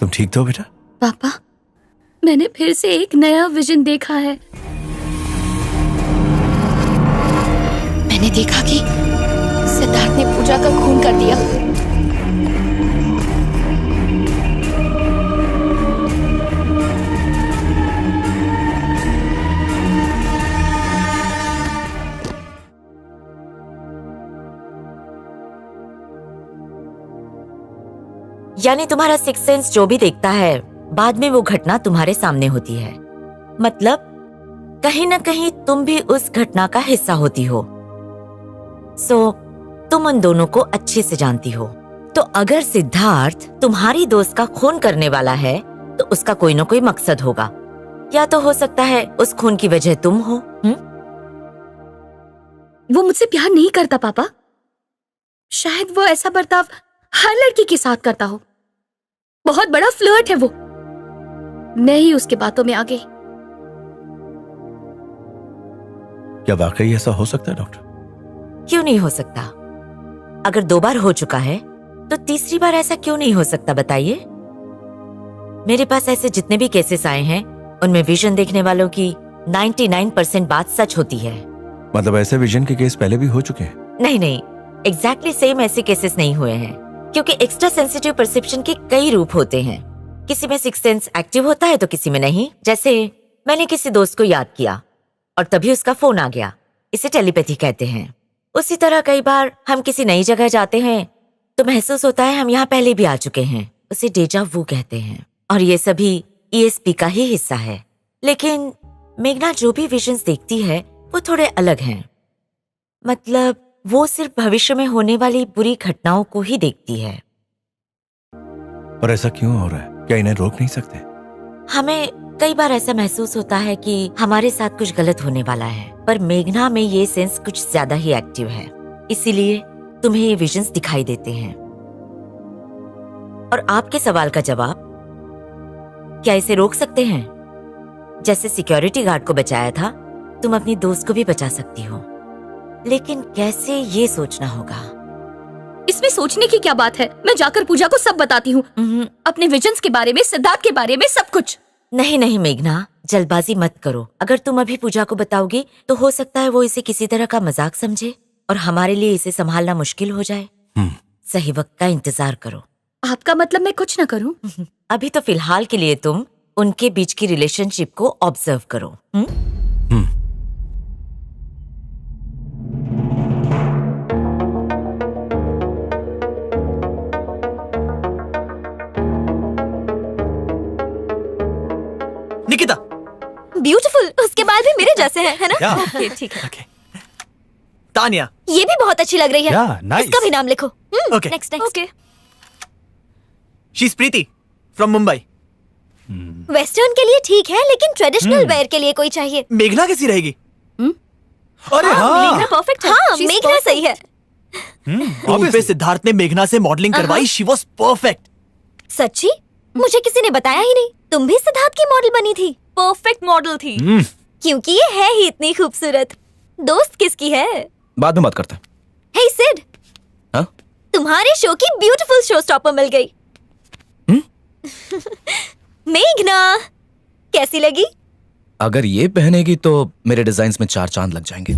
तुम ठीक तो हो बेटा? पापा, मैंने फिर से एक नया विजन देखा है। मैंने देखा कि सिद्धार्थ ने पूजा का खून कर दिया। यानी तुम्हारा सिक्स सेंस जो भी देखता है, बाद में वो घटना तुम्हारे सामने होती है। मतलब कहीं न कहीं तुम भी उस घटना का हिस्सा होती हो। तुम उन दोनों को अच्छे से जानती हो। तो अगर सिद्धार्थ तुम्हारी दोस्त का खून करने वाला है, तो उसका कोई न कोई मकसद होगा। या तो हो सकता है उस खून की वजह तुम हो। वो मुझसे प्यार नहीं करता पापा। शायद वो ऐसा बर्ताव हर लड़की के साथ करता हो। बहुत बड़ा फ्लर्ट है वो। मैं ही उसके बातों में आ गई। क्या वाकई ऐसा हो सकता है डॉक्टर? क्यों नहीं हो सकता? अगर 2 बार हो चुका है, तो तीसरी बार ऐसा क्यों नहीं हो सकता बताइए? मेरे पास ऐसे जितने भी केसेस आए हैं, उनमें विजन देखने वालों की 99% बात सच होती है। मतलब ऐसे विजन के केस पहले भी हो चुके हैं? नहीं, एग्जैक्टली सेम ऐसे केसेस नहीं हुए हैं, क्योंकि एक्स्ट्रा सेंसिटिव परसेप्शन के कई रूप होते हैं। किसी में सिक्स सेंस एक्टिव होता है तो किसी में नहीं। जैसे मैंने किसी दोस्त को याद किया और तभी उसका फोन आ गया, इसे टेलीपैथी कहते हैं। उसी तरह कई बार हम किसी नई जगह जाते हैं तो महसूस होता है हम यहाँ पहले भी आ चुके हैं, उसे डेजा वू कहते हैं। और ये सभी ESP का ही हिस्सा है। लेकिन मेघना जो भी विजन्स देखती है वो थोड़े अलग हैं। मतलब वो सिर्फ भविष्य में होने वाली बुरी घटनाओं को ही देखती है। और ऐसा क्यों हो रहा है? क्या इन्हें रोक नहीं सकते? हमें कई बार ऐसा महसूस होता है कि हमारे साथ कुछ गलत होने वाला है, पर मेघना में ये सेंस कुछ ज्यादा ही एक्टिव है, इसीलिए तुम्हें ये विजन्स दिखाई देते हैं। और आपके सवाल का जवाब, क्या इसे रोक सकते हैं? जैसे सिक्योरिटी गार्ड को बचाया था, तुम अपनी दोस्त को भी बचा सकती हो, लेकिन कैसे ये सोचना होगा। इसमें सोचने की क्या बात है? मैं जाकर पूजा को सब बताती हूँ, अपने विजन्स के बारे में, सिद्धार्थ के बारे में, सब कुछ। नहीं मेघना, जल्दबाजी मत करो। अगर तुम अभी पूजा को बताओगी तो हो सकता है वो इसे किसी तरह का मजाक समझे और हमारे लिए इसे संभालना मुश्किल हो जाए। सही वक्त का इंतजार करो। आपका मतलब मैं कुछ ना करूं? अभी तो फिलहाल के लिए तुम उनके बीच की रिलेशनशिप को ऑब्जर्व करो। निकिता, ब्यूटीफुल, उसके बाल भी मेरे जैसे हैं, है ना? Yeah. ओके, ठीक है। तानिया, ये भी बहुत अच्छी लग रही है। Yeah, nice. इसका भी नाम लिखो। Okay. Next. Okay. She is Preeti from Mumbai. Western के लिए ठीक है, लेकिन ट्रेडिशनल वेयर के लिए कोई चाहिए। मेघना कैसी रहेगी? अरे हाँ, मेघना परफेक्ट है। हाँ, She's मेघना सही है। टूर पे सिद्धार्थ ने मेघना से मॉडलिंग करवाई। She was perfect. सच्ची? मुझे किसी ने बताया ही नहीं। तुम भी सिद्धार्थ की मॉडल बनी थी। परफेक्ट मॉडल थी। क्योंकि ये है ही इतनी खूबसूरत। दोस्त किसकी है? बाद में बात करते हैं। हे सिड, हाँ? तुम्हारे शो की ब्यूटीफुल शो स्टॉपर मिल गई। मेघना कैसी लगी? अगर ये पहनेगी तो मेरे डिजाइन्स में 4 चांद लग जाएंगे।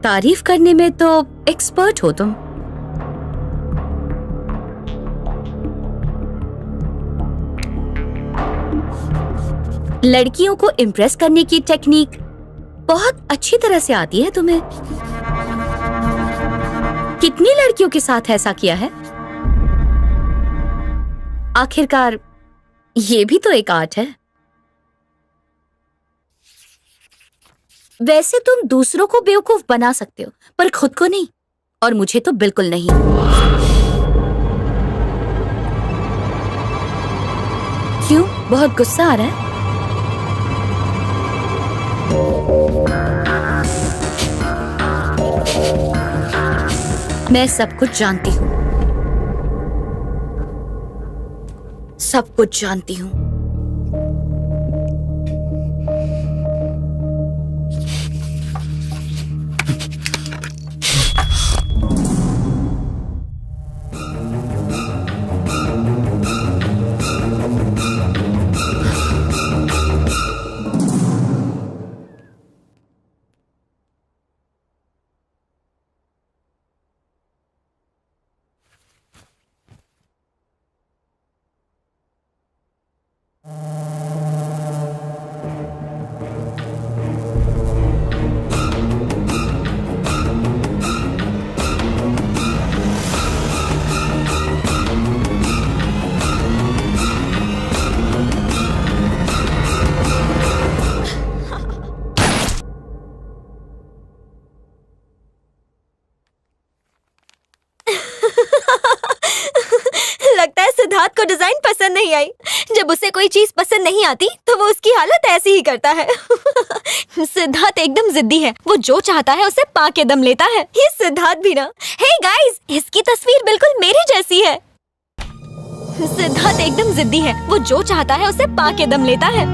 तारीफ करने में तो एक्सपर्ट हो तुम। लड़कियों को इम्प्रेस करने की टेक्निक बहुत अच्छी तरह से आती है तुम्हें। कितनी लड़कियों के साथ ऐसा किया है? आखिरकार ये भी तो एक आर्ट है। वैसे तुम दूसरों को बेवकूफ बना सकते हो, पर खुद को नहीं, और मुझे तो बिल्कुल नहीं। क्यों, बहुत गुस्सा आ रहा है? मैं सब कुछ जानती हूँ, सब कुछ जानती हूँ। लगता है सिद्धार्थ को डिजाइन पसंद नहीं आई। जब उसे कोई चीज पसंद नहीं आती तो वो उसकी हालत ऐसी ही करता है। सिद्धार्थ एकदम जिद्दी है। वो जो चाहता है उसे पा के दम लेता है। ये सिद्धार्थ भी ना। हे गाइस, इसकी तस्वीर बिल्कुल मेरी जैसी है। सिद्धार्थ एकदम जिद्दी है। वो जो चाहता है उसे पा के दम लेता है।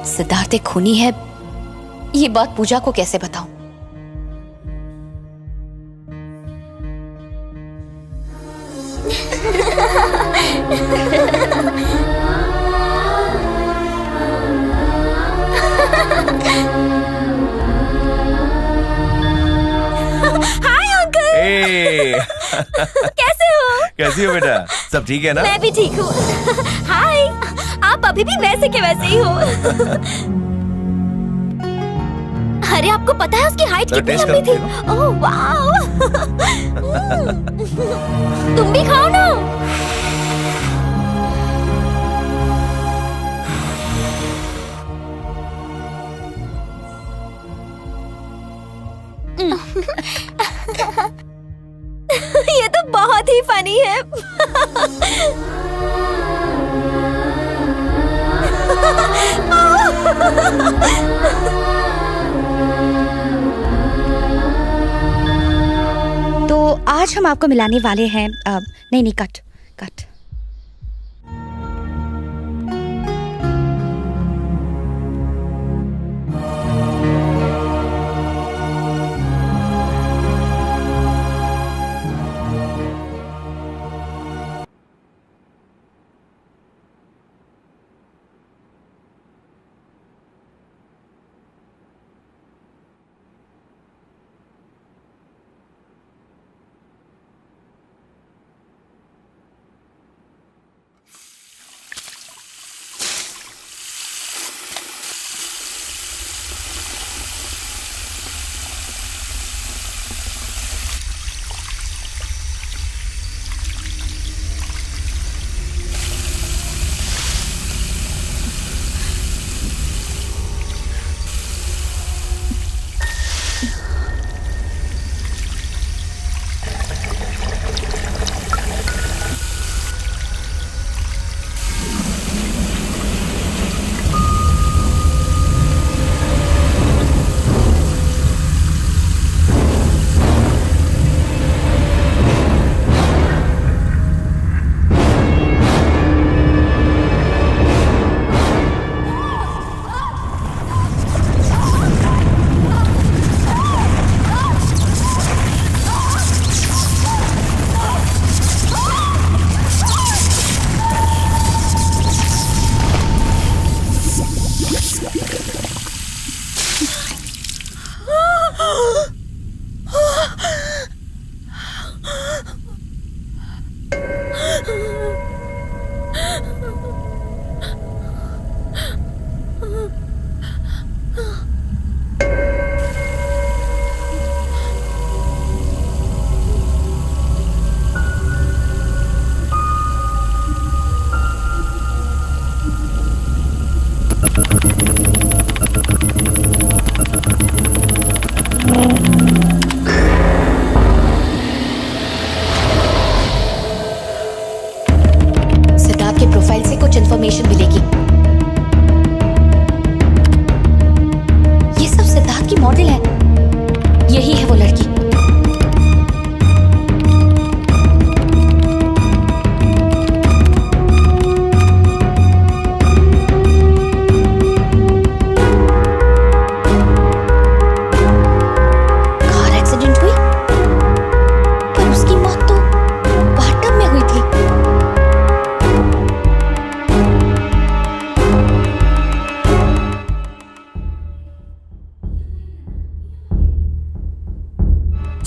सिद्धार्थ एक खूनी है, ये बात पूजा को कैसे बताऊं? Hi uncle. कैसे हो? कैसी हो बेटा? सब ठीक है ना? मैं भी ठीक हूँ। हाय, आप अभी भी वैसे के वैसे ही हो। अरे आपको पता है उसकी हाइट कितनी लंबी थी? Oh wow. तुम भी खाओ ना। ये तो बहुत ही फनी है। तो आज हम आपको मिलाने वाले हैं नहीं कट कट।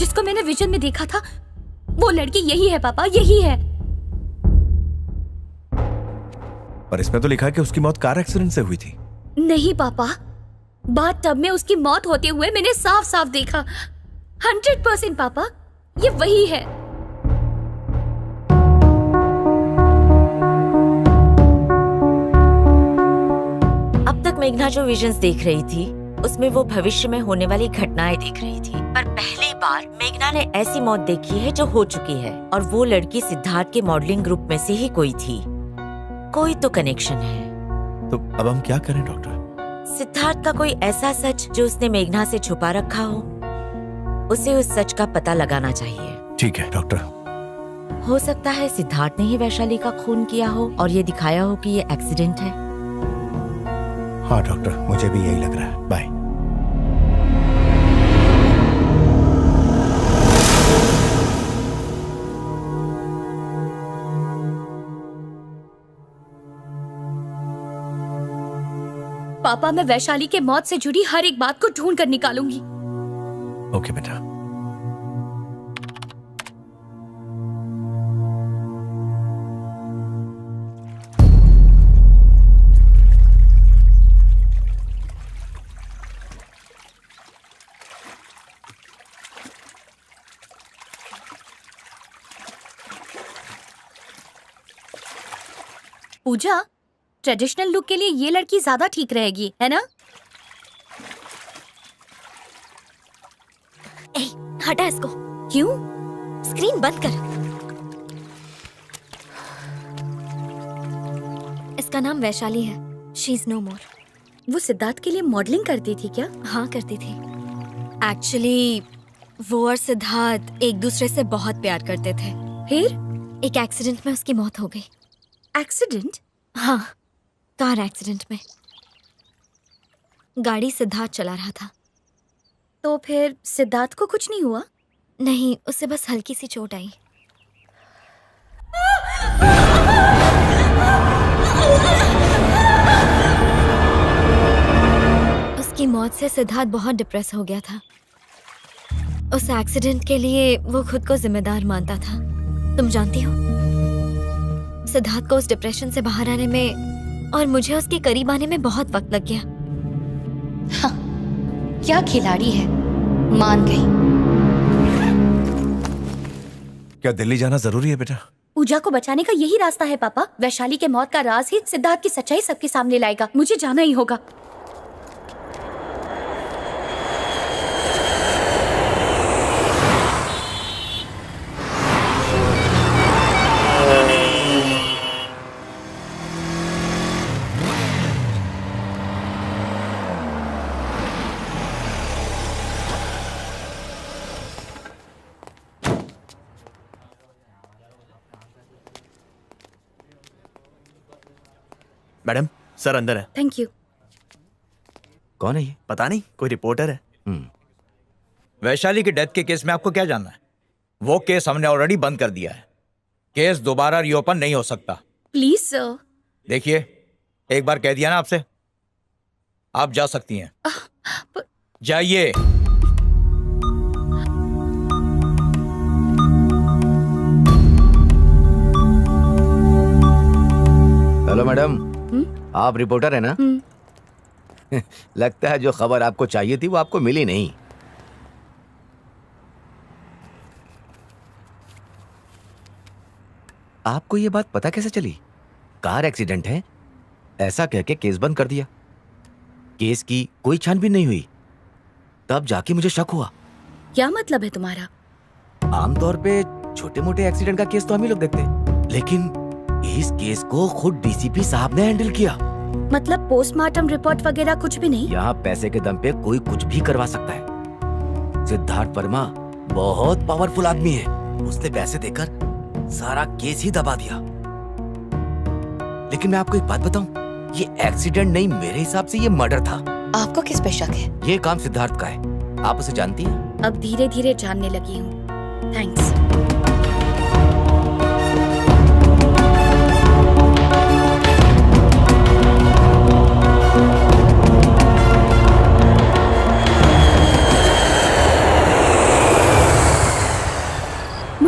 जिसको मैंने विजन में देखा था, वो लड़की यही है पापा, यही है। पर इसमें तो लिखा है कि उसकी मौत कार एक्सीडेंट से हुई थी। नहीं पापा, बाथ टब में उसकी मौत होते हुए मैंने साफ साफ देखा। 100% पापा, ये वही है। अब तक मेघना जो विजन्स देख रही थी उसमें वो भविष्य में होने वाली घटनाएं देख रही थी, पर पहली बार मेघना ने ऐसी मौत देखी है जो हो चुकी है, और वो लड़की सिद्धार्थ के मॉडलिंग ग्रुप में से ही कोई थी। कोई तो कनेक्शन है। तो अब हम क्या करें डॉक्टर? सिद्धार्थ का कोई ऐसा सच जो उसने मेघना से छुपा रखा हो, उसे उस सच का पता लगाना चाहिए। ठीक है डॉक्टर। हो सकता है सिद्धार्थ ने ही वैशाली का खून किया हो और ये दिखाया हो कि ये एक्सीडेंट है। हाँ डॉक्टर, मुझे भी यही लग रहा है। बाय। पापा, मैं वैशाली के मौत से जुड़ी हर एक बात को ढूंढ कर निकालूंगी। ओके बेटा। पूजा, ट्रेडिशनल लुक के लिए ये लड़की ज्यादा ठीक रहेगी, है ना? ए, हटा इसको। क्यों? स्क्रीन बंद कर। इसका नाम वैशाली है। शी इज नो मोर। वो सिद्धार्थ के लिए मॉडलिंग करती थी क्या? हाँ, करती थी। एक्चुअली वो और सिद्धार्थ एक दूसरे से बहुत प्यार करते थे। फिर एक एक्सीडेंट में उसकी मौत हो गई। एक्सीडेंट? हाँ, कार एक्सीडेंट में। गाड़ी सिद्धार्थ चला रहा था। तो फिर सिद्धार्थ को कुछ नहीं हुआ? नहीं, उसे बस हल्की सी चोट आई। उसकी मौत से सिद्धार्थ बहुत डिप्रेस हो गया था। उस एक्सीडेंट के लिए वो खुद को जिम्मेदार मानता था। तुम जानती हो, सिद्धार्थ को उस डिप्रेशन से बाहर आने में और मुझे उसके करीब आने में बहुत वक्त लग गया। हाँ, क्या खिलाड़ी है, मान गई। क्या दिल्ली जाना जरूरी है बेटा? पूजा को बचाने का यही रास्ता है पापा। वैशाली के मौत का राज ही सिद्धार्थ की सच्चाई सबके सामने लाएगा। मुझे जाना ही होगा। मैडम, सर अंदर है। Thank you. कौन है ये? पता नहीं, कोई रिपोर्टर है। वैशाली की डेथ के केस में आपको क्या जानना है? वो केस हमने ऑलरेडी बंद कर दिया है। केस दोबारा रीओपन नहीं हो सकता। Please sir. देखिए, एक बार कह दिया ना आपसे, आप जा सकती हैं। जाइए। हेलो मैडम, आप रिपोर्टर है ना? लगता है जो खबर आपको चाहिए थी वो आपको मिली नहीं। आपको ये बात पता कैसे चली? कार एक्सीडेंट है ऐसा कह के केस बंद कर दिया। केस की कोई छानबीन नहीं हुई। तब जाके मुझे शक हुआ। क्या मतलब है तुम्हारा? आमतौर पे छोटे मोटे एक्सीडेंट का केस तो हम ही लोग देखते, लेकिन इस केस को खुद डीसीपी साहब ने हैंडल किया। मतलब पोस्टमार्टम रिपोर्ट वगैरह कुछ भी नहीं? यहाँ पैसे के दम पे कोई कुछ भी करवा सकता है। सिद्धार्थ वर्मा बहुत पावरफुल आदमी है। उसने पैसे देकर सारा केस ही दबा दिया। लेकिन मैं आपको एक बात बताऊं, ये एक्सीडेंट नहीं, मेरे हिसाब से ये मर्डर था। आपको किस पे शक है? ये काम सिद्धार्थ का है। आप उसे जानती हैं? अब धीरे धीरे जानने लगी हूँ। थैंक्स।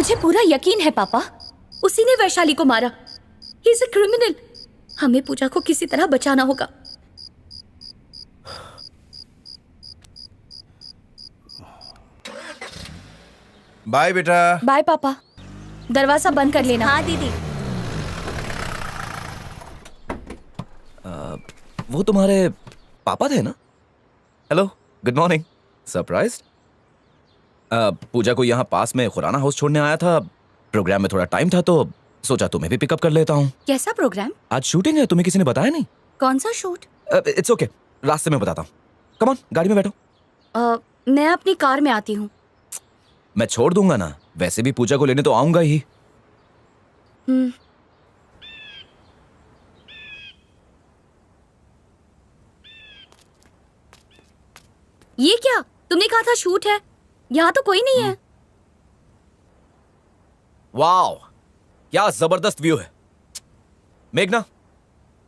मुझे पूरा यकीन है पापा, उसी ने वैशाली को मारा। He is a criminal. हमें पूजा को किसी तरह बचाना होगा। बाय बेटा। बाय पापा। दरवाजा बंद कर लेना। हाँ दीदी। वो तुम्हारे पापा थे ना? Hello, good morning. सरप्राइज? पूजा को यहाँ पास में खुराना हाउस छोड़ने आया था। प्रोग्राम में थोड़ा टाइम था तो सोचा तुम्हें भी पिकअप कर लेता हूँ। कैसा प्रोग्राम? आज शूटिंग है, तुम्हें किसी ने बताया नहीं? कौन सा शूट? इट्स ओके, रास्ते में बताता हूँ। कम ऑन, गाड़ी में बैठो। मैं अपनी कार में आती हूँ। मैं छोड़ दूंगा ना, वैसे भी पूजा को लेने तो आऊंगा ही। ये क्या? तुमने कहा था शूट है, यहाँ तो कोई नहीं है। वाओ, क्या जबरदस्त व्यू है। मेघना,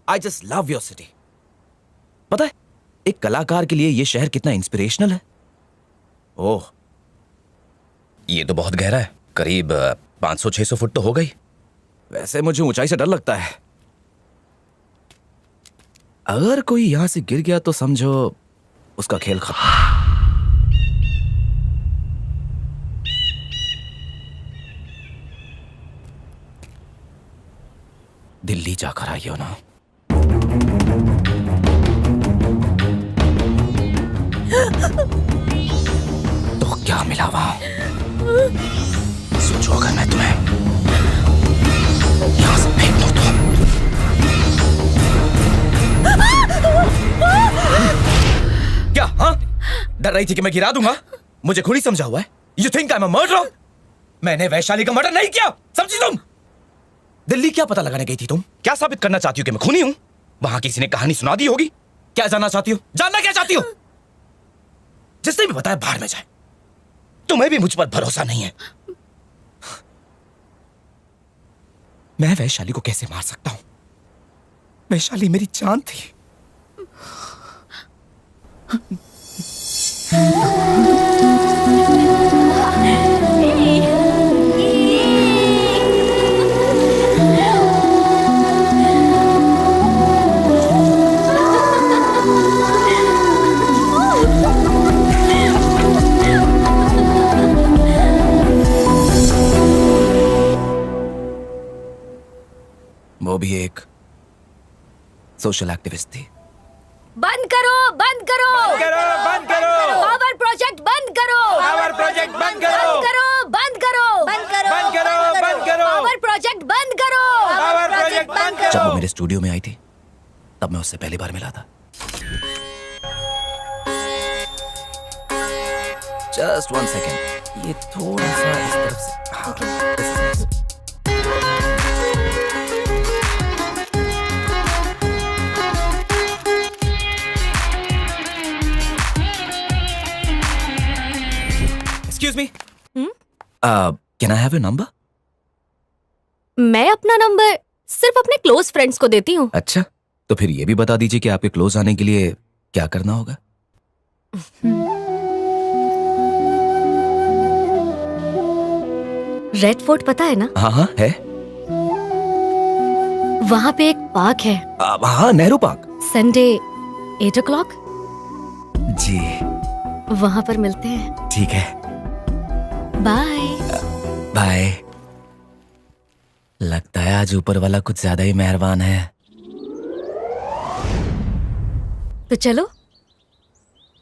I just love your city. पता है, एक कलाकार के लिए ये शहर कितना इंस्पिरेशनल है। ओह, ये तो बहुत गहरा है, करीब 500-600 फुट तो हो गई। वैसे मुझे ऊंचाई से डर लगता है। अगर कोई यहां से गिर गया तो समझो उसका खेल खत्म। दिल्ली जाकर आई हो ना? तो क्या मिला वहां? सोचो अगर मैं तुम्हें यहां से फेंक दूं तो। क्या? हाँ, डर रही थी कि मैं गिरा दूंगा? मुझे खुद ही समझा हुआ है। You think I am a murderer? मैंने वैशाली का मर्डर नहीं किया, समझी तुम? दिल्ली क्या पता लगाने गई थी तुम? क्या साबित करना चाहती हो कि मैं खूनी हूं? वहां किसी ने कहानी सुना दी होगी। क्या जानना चाहती हो? जानना क्या चाहती हो? जिसने भी बताया बाहर में जाए। तुम्हें भी मुझ पर भरोसा नहीं है। मैं वैशाली को कैसे मार सकता हूं? वैशाली मेरी जान थी। वो भी एक सोशल एक्टिविस्ट थी। बंद करो, बंद करो, बंद करो, बंद करो। पावर प्रोजेक्ट बंद करो, पावर प्रोजेक्ट बंद करो, बंद करो, बंद करो, बंद करो, बंद करो, बंद करो। पावर प्रोजेक्ट बंद करो, पावर प्रोजेक्ट बंद जब करो। वो मेरे स्टूडियो में आई थी तब मैं उससे पहली बार मिला था। जस्ट 1 सेकेंड, ये थोड़ा सा इस तरफ से। हाँ, this is nice. Excuse me. Can I have your number? मैं अपना नंबर सिर्फ अपने क्लोज फ्रेंड्स को देती हूँ। अच्छा, तो फिर ये भी बता दीजिए कि आपके क्लोज आने के लिए क्या करना होगा। रेड फोर्ट पता है ना? हाँ हाँ है। वहाँ पे एक पार्क है। हाँ, नेहरू पार्क। संडे 8 o'clock जी, वहाँ पर मिलते हैं। ठीक है। बाय। बाय। लगता है आज ऊपर वाला कुछ ज्यादा ही मेहरबान है। तो चलो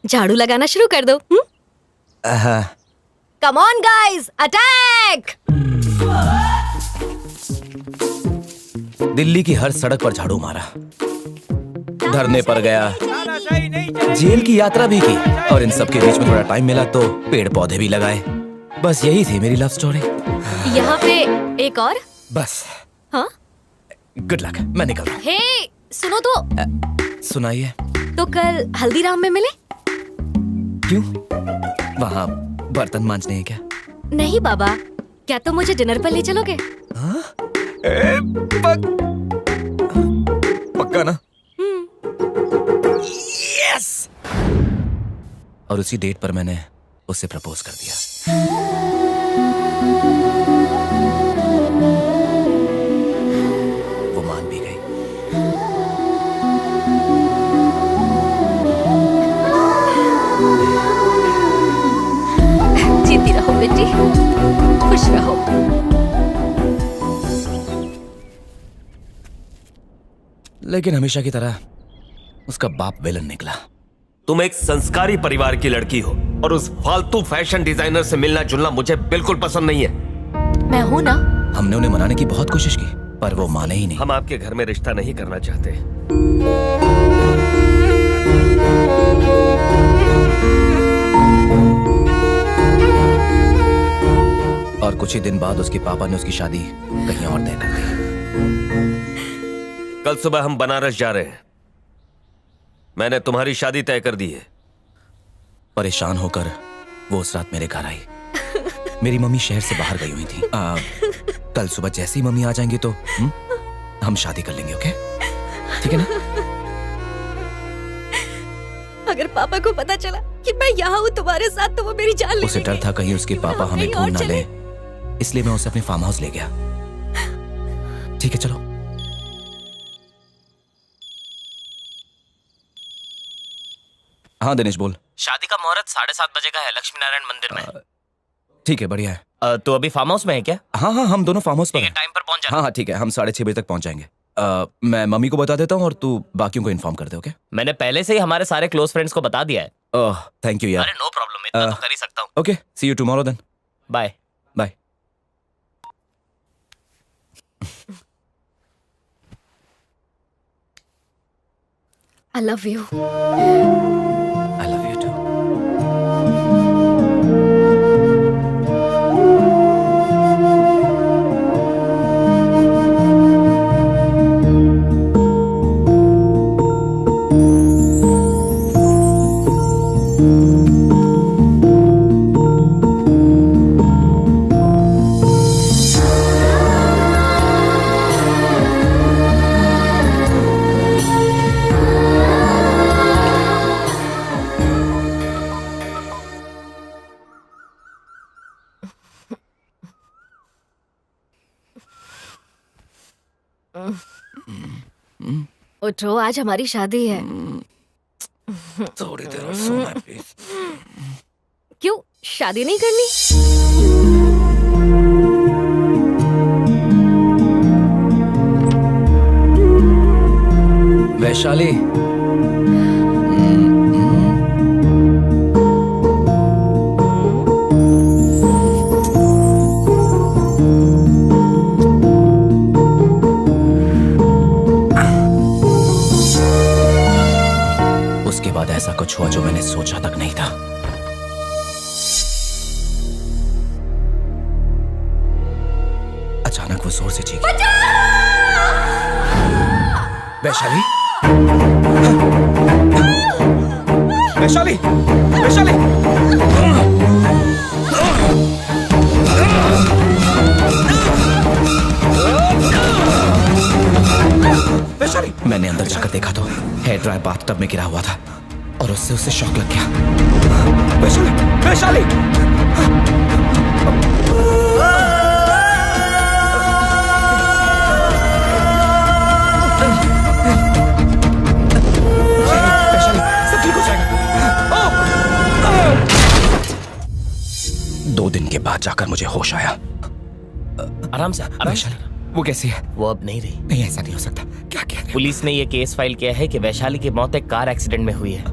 झाड़ू लगाना शुरू कर दो। Come on guys, attack! Delhi की हर सड़क पर झाड़ू मारा, धरने पर गया, जेल की यात्रा भी की और इन सब के बीच में थोड़ा टाइम मिला तो पेड़ पौधे भी लगाए। बस यही थी मेरी लव स्टोरी। यहाँ पे एक और। बस। हाँ? गुड लक, मैं निकल रहा हूँ। हे, सुनो तो। सुनाइए। तो कल हल्दीराम में मिले? क्यों? वहाँ बर्तन मांजने हैं क्या? नहीं बाबा, क्या तुम मुझे डिनर पर ले चलोगे? हाँ? पक्का ना? यस! और उसी डेट पर मैंने उससे प्रपोज कर दिया। खुश रहो। लेकिन हमेशा की तरह उसका बाप विलन निकला। तुम एक संस्कारी परिवार की लड़की हो और उस फालतू फैशन डिजाइनर से मिलना जुलना मुझे बिल्कुल पसंद नहीं है। मैं हूं ना। हमने उन्हें मनाने की बहुत कोशिश की पर वो माने ही नहीं। हम आपके घर में रिश्ता नहीं करना चाहते। और कुछ ही दिन बाद उसके पापा ने उसकी शादी कहीं और तय कर दी। कल सुबह हम बनारस जा रहे हैं। मैंने तुम्हारी शादी तय कर दी है। परेशान होकर वो उस रात मेरे घर आई। मेरी मम्मी शहर से बाहर गई हुई थी। कल सुबह जैसे ही मम्मी आ जाएंगी तो हम शादी कर लेंगे। ओके, ठीक है ना? अगर पापा को पता चला कि मैं यहाँ हूँ तुम्हारे साथ तो वो मेरी जान ले उसे डर था कहीं उसके पापा हमें ढूंढ ना ले, इसलिए मैं उसे अपने फार्म हाउस ले गया। ठीक है, चलो। हाँ दिनेश बोल। शादी का मुहूर्त 7:30 बजे का है, लक्ष्मी नारायण मंदिर में। ठीक है, बढ़िया है। तो अभी फार्म हाउस में है क्या? हाँ हाँ, हम दोनों फार्म हाउस पर हैं। टाइम पर पहुंच जाना। हाँ हाँ ठीक है, हम 6:30 बजे तक पहुंच जाएंगे। मैं मम्मी को बता देता हूँ और तू बाकियों को इन्फॉर्म कर दे। ओके? मैंने पहले से ही हमारे सारे क्लोज फ्रेंड्स को बता दिया है। थैंक यू यार। अरे नो प्रॉब्लम, इतना तो कर ही सकता हूँ। Okay, see you tomorrow then. Bye bye. I love you. I love you too. उठो, आज हमारी शादी है। थोड़ी देर और सोना है प्लीज। क्यों शादी नहीं करनी? वैशाली, उसके बाद ऐसा कुछ हुआ जो मैंने सोचा तक नहीं था। अचानक वो जोर से चीखी। वैशाली, वैशाली, वैशाली, वैशाली। मैंने अंदर जाकर देखा तो हेयर ड्राई बाथटब में गिरा हुआ था और उससे उसे शॉक लग गया। वैशाली, वैशाली। सब ठीक हो जाएगा। 2 दिन के बाद जाकर मुझे होश आया। आराम से, आराम से। वो कैसी है? वो अब नहीं रही। नहीं, ऐसा नहीं हो सकता। क्या कह रहे हो? पुलिस ने ये केस फाइल किया है कि वैशाली की मौत एक कार एक्सीडेंट में हुई है।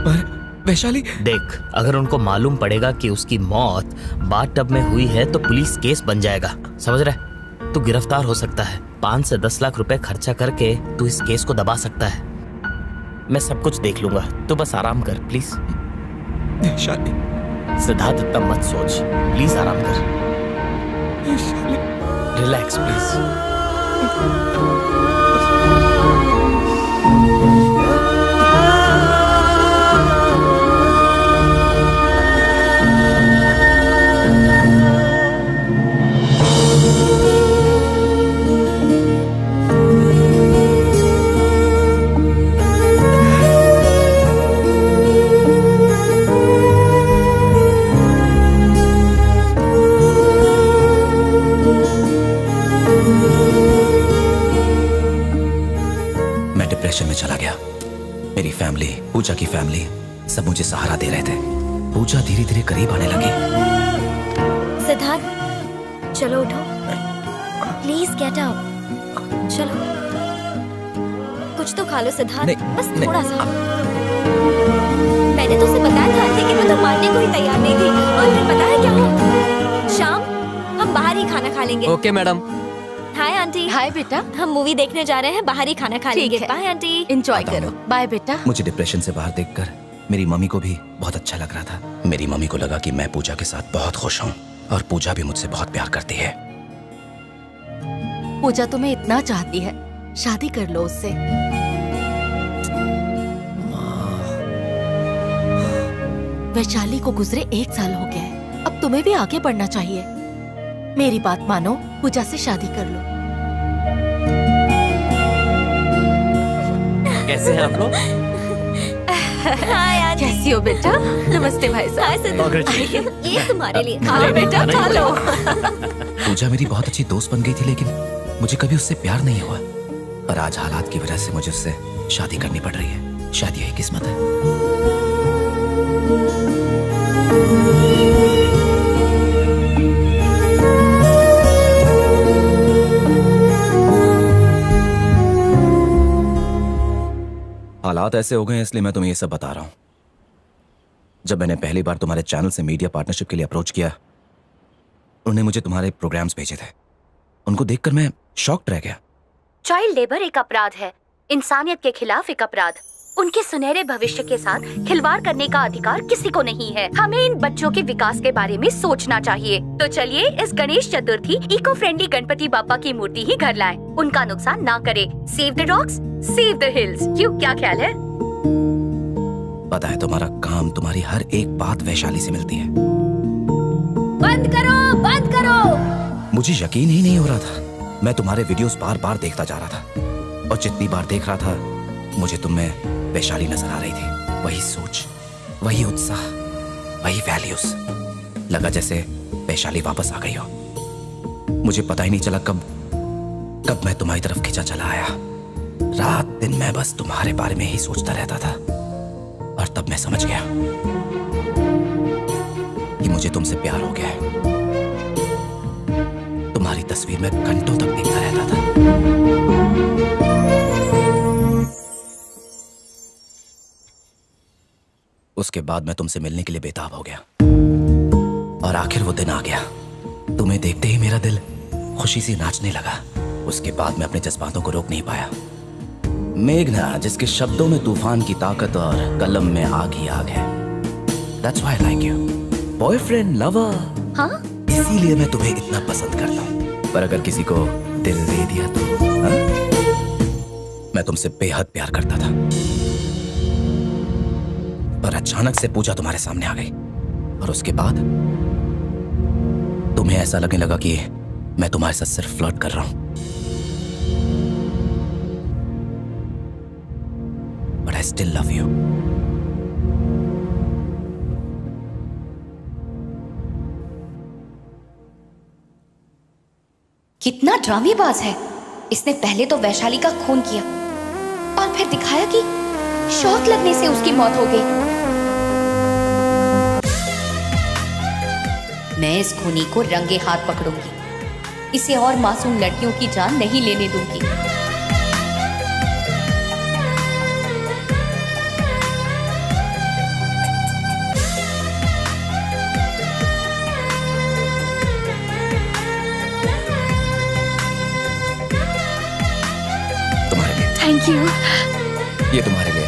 पर वैशाली, देख, अगर उनको मालूम पड़ेगा कि उसकी मौत बाथटब में हुई है तो पुलिस केस बन जाएगा। समझ रहे? तू गिरफ्तार हो सकता है। 5 से 10 लाख रुपए खर्चा करके तू इस केस को दबा सकता है। मैं सब कुछ देख लूंगा, तू बस आराम कर प्लीज। वैशाली, सिद्धार्थ, इतना मत सोच, प्लीज आराम कर। Vaishali, relax please. डिप्रेशन में चला गया। मेरी फैमिली, पूजा की फैमिली सब मुझे सहारा दे रहे थे। पूजा धीरे धीरे करीब आने लगी। सिद्धार्थ चलो उठो, प्लीज गेट अप, चलो कुछ तो खा लो सिद्धार्थ, बस थोड़ा सा। मैंने तो उसे बताया था लेकिन वो तो मानने को ही तैयार नहीं थी, और फिर पता है क्या हुआ? शाम हम बाहर ही खाना खा लेंगे। Okay madam. Hi aunty. Hi बेटा। हम मूवी देखने जा रहे हैं, बाहर ही खाना खा लेंगे। है। Bye aunty. एंजॉय करो। बाय बेटा। मुझे डिप्रेशन से बाहर देखकर मेरी मम्मी को भी बहुत अच्छा लग रहा था। मेरी मम्मी को लगा कि मैं पूजा के साथ बहुत खुश हूँ और पूजा भी मुझसे बहुत प्यार करती है। पूजा तुम्हें इतना चाहती है, शादी कर लो उससे। वैशाली को गुजरे 1 साल हो गया है, अब तुम्हें भी आगे बढ़ना चाहिए। मेरी बात मानो, पूजा से शादी कर लो। कैसे हैं आप लोग? Hi aunty. कैसी हो बेटा? नमस्ते भाई साहब। हाय सिद्धार्थ, ये तुम्हारे लिए। हाँ बेटा, खा लो। पूजा मेरी बहुत अच्छी दोस्त बन गई थी, लेकिन मुझे कभी उससे प्यार नहीं हुआ। पर आज हालात की वजह से मुझे उससे शादी करनी पड़ रही है। शादी यही किस्मत है। हालात ऐसे हो गए हैं, इसलिए मैं तुम्हें ये सब बता रहा हूं। जब मैंने पहली बार तुम्हारे चैनल से मीडिया पार्टनरशिप के लिए अप्रोच किया, उन्होंने मुझे तुम्हारे प्रोग्राम्स भेजे थे। उनको देखकर मैं शॉक्ड रह गया। चाइल्ड लेबर एक अपराध है, इंसानियत के खिलाफ एक अपराध। उनके सुनहरे भविष्य के साथ खिलवाड़ करने का अधिकार किसी को नहीं है। हमें इन बच्चों के विकास के बारे में सोचना चाहिए। तो चलिए इस गणेश चतुर्थी इको फ्रेंडली गणपति बापा की मूर्ति ही घर लाएं। उनका नुकसान ना करे। Save the dogs, save the hills. क्यों, क्या ख्याल है? पता है, तुम्हारा काम, तुम्हारी हर एक बात वैशाली से मिलती है। बंद करो, बंद करो। मुझे यकीन ही नहीं हो रहा था। मैं तुम्हारे वीडियोस बार बार देखता जा रहा था, और जितनी बार देख रहा था मुझे तुम में वैशाली नजर आ रही थी। वही सोच, वही उत्साह, वही वैल्यूज। लगा जैसे वैशाली वापस आ गई हो। मुझे पता ही नहीं चला कब मैं तुम्हारी तरफ खिंचा चला आया। रात दिन मैं बस तुम्हारे बारे में ही सोचता रहता था, और तब मैं समझ गया कि मुझे तुमसे प्यार हो गया है। तुम्हारी तस्वीर में घंटों तक देखता रहता था। उसके बाद मैं तुमसे मिलने के लिए बेताब हो गया, और आखिर वो दिन आ गया। तुम्हें देखते ही मेरा दिल खुशी से नाचने लगा। उसके बाद मैं अपने जज्बातों को रोक नहीं पाया। मेघना, जिसके शब्दों में तूफान की ताकत और कलम में आग ही आग है। That's why I like you. Boyfriend, lover. हाँ? इसीलिए मैं तुम्हें इतना पसंद करता हूँ। पर अगर किसी को दिल दे दिया तो हाँ? मैं तुमसे बेहद प्यार करता था, पर अचानक से पूजा तुम्हारे सामने आ गई, और उसके बाद तुम्हें ऐसा लगने लगा कि मैं तुम्हारे साथ सिर्फ फ्लर्ट कर रहा हूं। But I still love you. कितना ड्रामेबाज है। इसने पहले तो वैशाली का खून किया, और फिर दिखाया कि शॉक लगने से उसकी मौत हो गई। मैं इस खूनी को रंगे हाथ पकड़ूंगी। इसे और मासूम लड़कियों की जान नहीं लेने दूंगी। तुम्हारे लिए। Thank you. ये तुम्हारे लिए।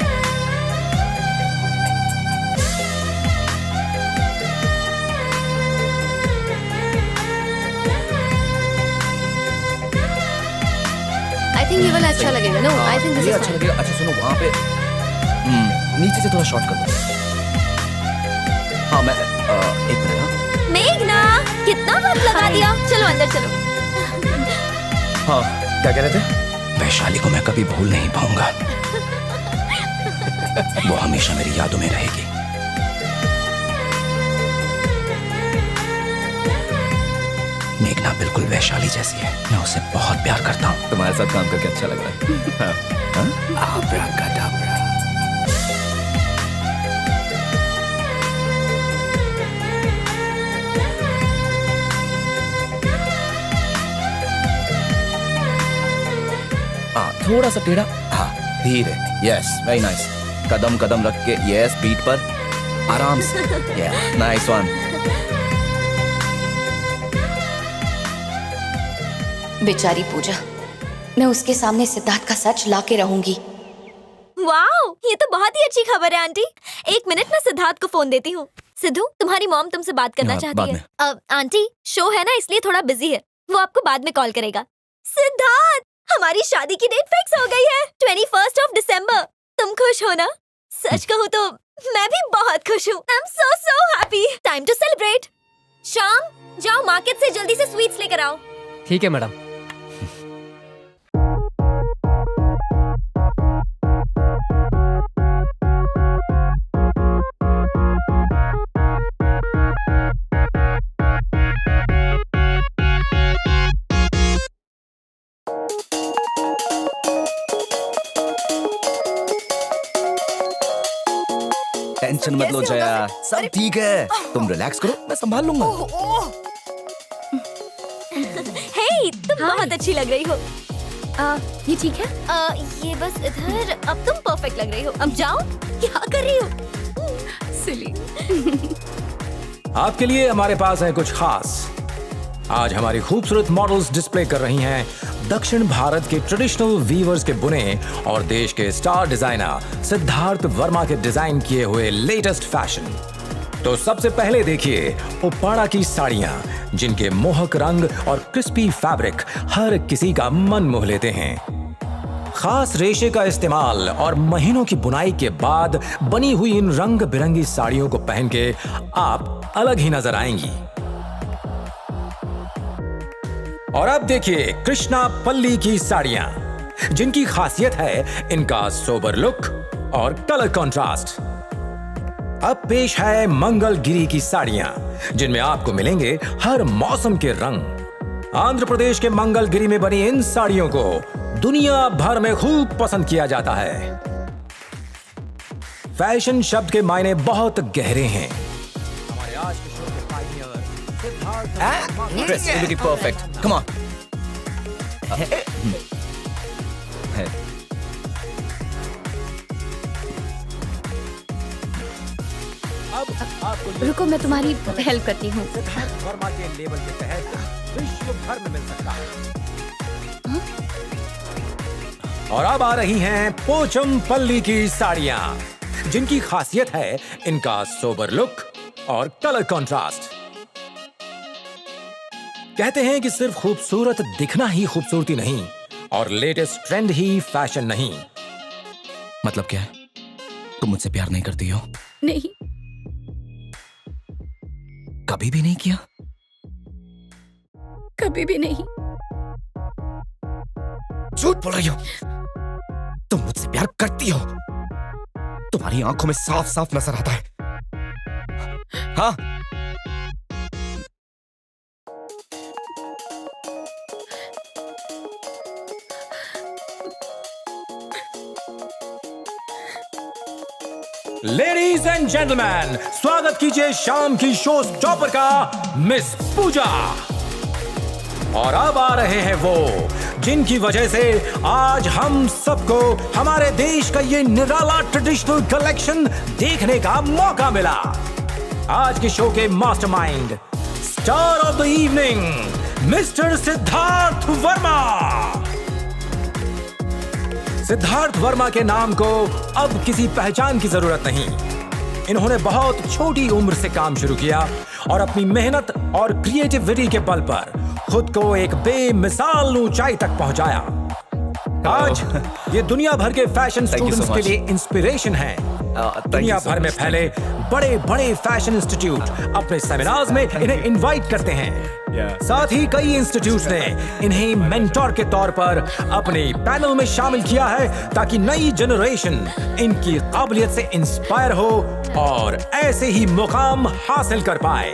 I think ये वाला अच्छा लगेगा। No, I think this ये is अच्छा fine. लगेगा। अच्छा सुनो, वहाँ पे नीचे से थोड़ा शॉर्ट कर दो। हाँ, मैं एक मिनट। हाँ मेघना, कितना वक्त लगा दिया। चलो अंदर चलो। हाँ, क्या कह रहे थे? वैशाली को मैं कभी भूल नहीं पाऊंगा। वो हमेशा मेरी यादों में रहेगी। मेघना बिल्कुल वैशाली जैसी है। मैं उसे बहुत प्यार करता हूँ। तुम्हारे साथ काम करके अच्छा लग रहा है। आब्राकाडाब्रा। थोड़ा सा टेढ़ा, हाँ धीरे, यस वेरी नाइस, कदम कदम रख के, यस बीट पर आराम से, नाइस वन। बेचारी पूजा, मैं उसके सामने सिद्धार्थ का सच ला के रहूंगी। वाओ, ये तो बहुत ही अच्छी खबर है आंटी। एक मिनट में सिद्धार्थ को फोन देती हूँ। सिद्धू, तुम्हारी मॉम तुमसे बात करना हाँ, चाहती बाद है। आंटी, शो है ना इसलिए थोड़ा बिजी है, वो आपको बाद में कॉल करेगा। सिद्धार्थ, हमारी शादी की डेट फिक्स हो गई है, 21 दिसंबर। तुम खुश हो ना? सच कहूँ तो मैं भी बहुत खुश हूँ। I am so happy. Time to celebrate. शाम, जाओ मार्केट से जल्दी से स्वीट्स लेकर आओ। ठीक है मैडम। टेंशन मत लो जया, सब ठीक है, तुम रिलैक्स करो, मैं संभाल लूंगा। हे, तुम बहुत अच्छी लग रही हो। ये ठीक है? ये बस इधर। अब तुम परफेक्ट लग रही हो। अब जाओ। क्या कर रही हो? सिली। आपके लिए हमारे पास है कुछ खास। आज हमारी खूबसूरत मॉडल्स डिस्प्ले कर रही हैं दक्षिण भारत के ट्रेडिशनल वीवर्स के बुने और देश के स्टार डिजाइनर सिद्धार्थ वर्मा के डिजाइन किए हुए लेटेस्ट फैशन। तो सबसे पहले देखिए उप्पाड़ा की साड़ियां, जिनके मोहक रंग और क्रिस्पी फैब्रिक हर किसी का मन मोह लेते हैं। खास रेशे का इस्तेमाल और महीनों की बुनाई के बाद बनी हुई इन रंग बिरंगी साड़ियों को पहन के आप अलग ही नजर आएंगी। और अब देखिए कृष्णा पल्ली की साड़ियां, जिनकी खासियत है इनका सोबर लुक और कलर कंट्रास्ट। अब पेश है मंगलगिरी की साड़ियां, जिनमें आपको मिलेंगे हर मौसम के रंग। आंध्र प्रदेश के मंगलगिरी में बनी इन साड़ियों को दुनिया भर में खूब पसंद किया जाता है। फैशन शब्द के मायने बहुत गहरे हैं। हमारे आज के शो के Pioneer Siddharth dress looking perfect, come on. अब आपको रुको, मैं तुम्हारी हेल्प करती हूँ। सिद्धार्थ वर्मा के लेबल के तहत विश्व भर में मिल सकता है। और अब आ रही हैं पोचमपल्ली की साड़ियां, जिनकी खासियत है इनका सोबर लुक और कलर कंट्रास्ट। कहते हैं कि सिर्फ खूबसूरत दिखना ही खूबसूरती नहीं और लेटेस्ट ट्रेंड ही फैशन नहीं। मतलब क्या है? तुम मुझसे प्यार नहीं करती हो? नहीं, कभी भी नहीं किया? कभी भी नहीं। झूठ बोल रही हो। तुम मुझसे प्यार करती हो, तुम्हारी आंखों में साफ साफ नजर आता है। हाँ, लेडीज एंड जेंटलमैन, स्वागत कीजिए शाम की शो स्टॉपर का मिस पूजा। और अब आ रहे हैं वो जिनकी वजह से आज हम सबको हमारे देश का ये निराला ट्रेडिशनल कलेक्शन देखने का मौका मिला। आज के शो के mastermind, star of the evening, mister Siddharth Verma. Siddharth Verma के नाम को अब किसी पहचान की जरूरत नहीं। इन्होंने बहुत छोटी उम्र से काम शुरू किया और अपनी मेहनत और क्रिएटिविटी के बल पर खुद को एक बेमिसाल ऊंचाई तक पहुंचाया। आज ये दुनिया भर के फैशन स्टूडेंट्स के लिए इंस्पिरेशन है। दुनिया भर में फैले बड़े बड़े फैशन इंस्टीट्यूट अपने सेमिनार्स में इन्हें इनवाइट करते हैं। साथ ही कई इंस्टीट्यूट्स ने इन्हें मेंटोर के तौर पर अपने पैनल में शामिल किया है, ताकि नई जनरेशन इनकी काबिलियत से इंस्पायर हो और ऐसे ही मुकाम हासिल कर पाए।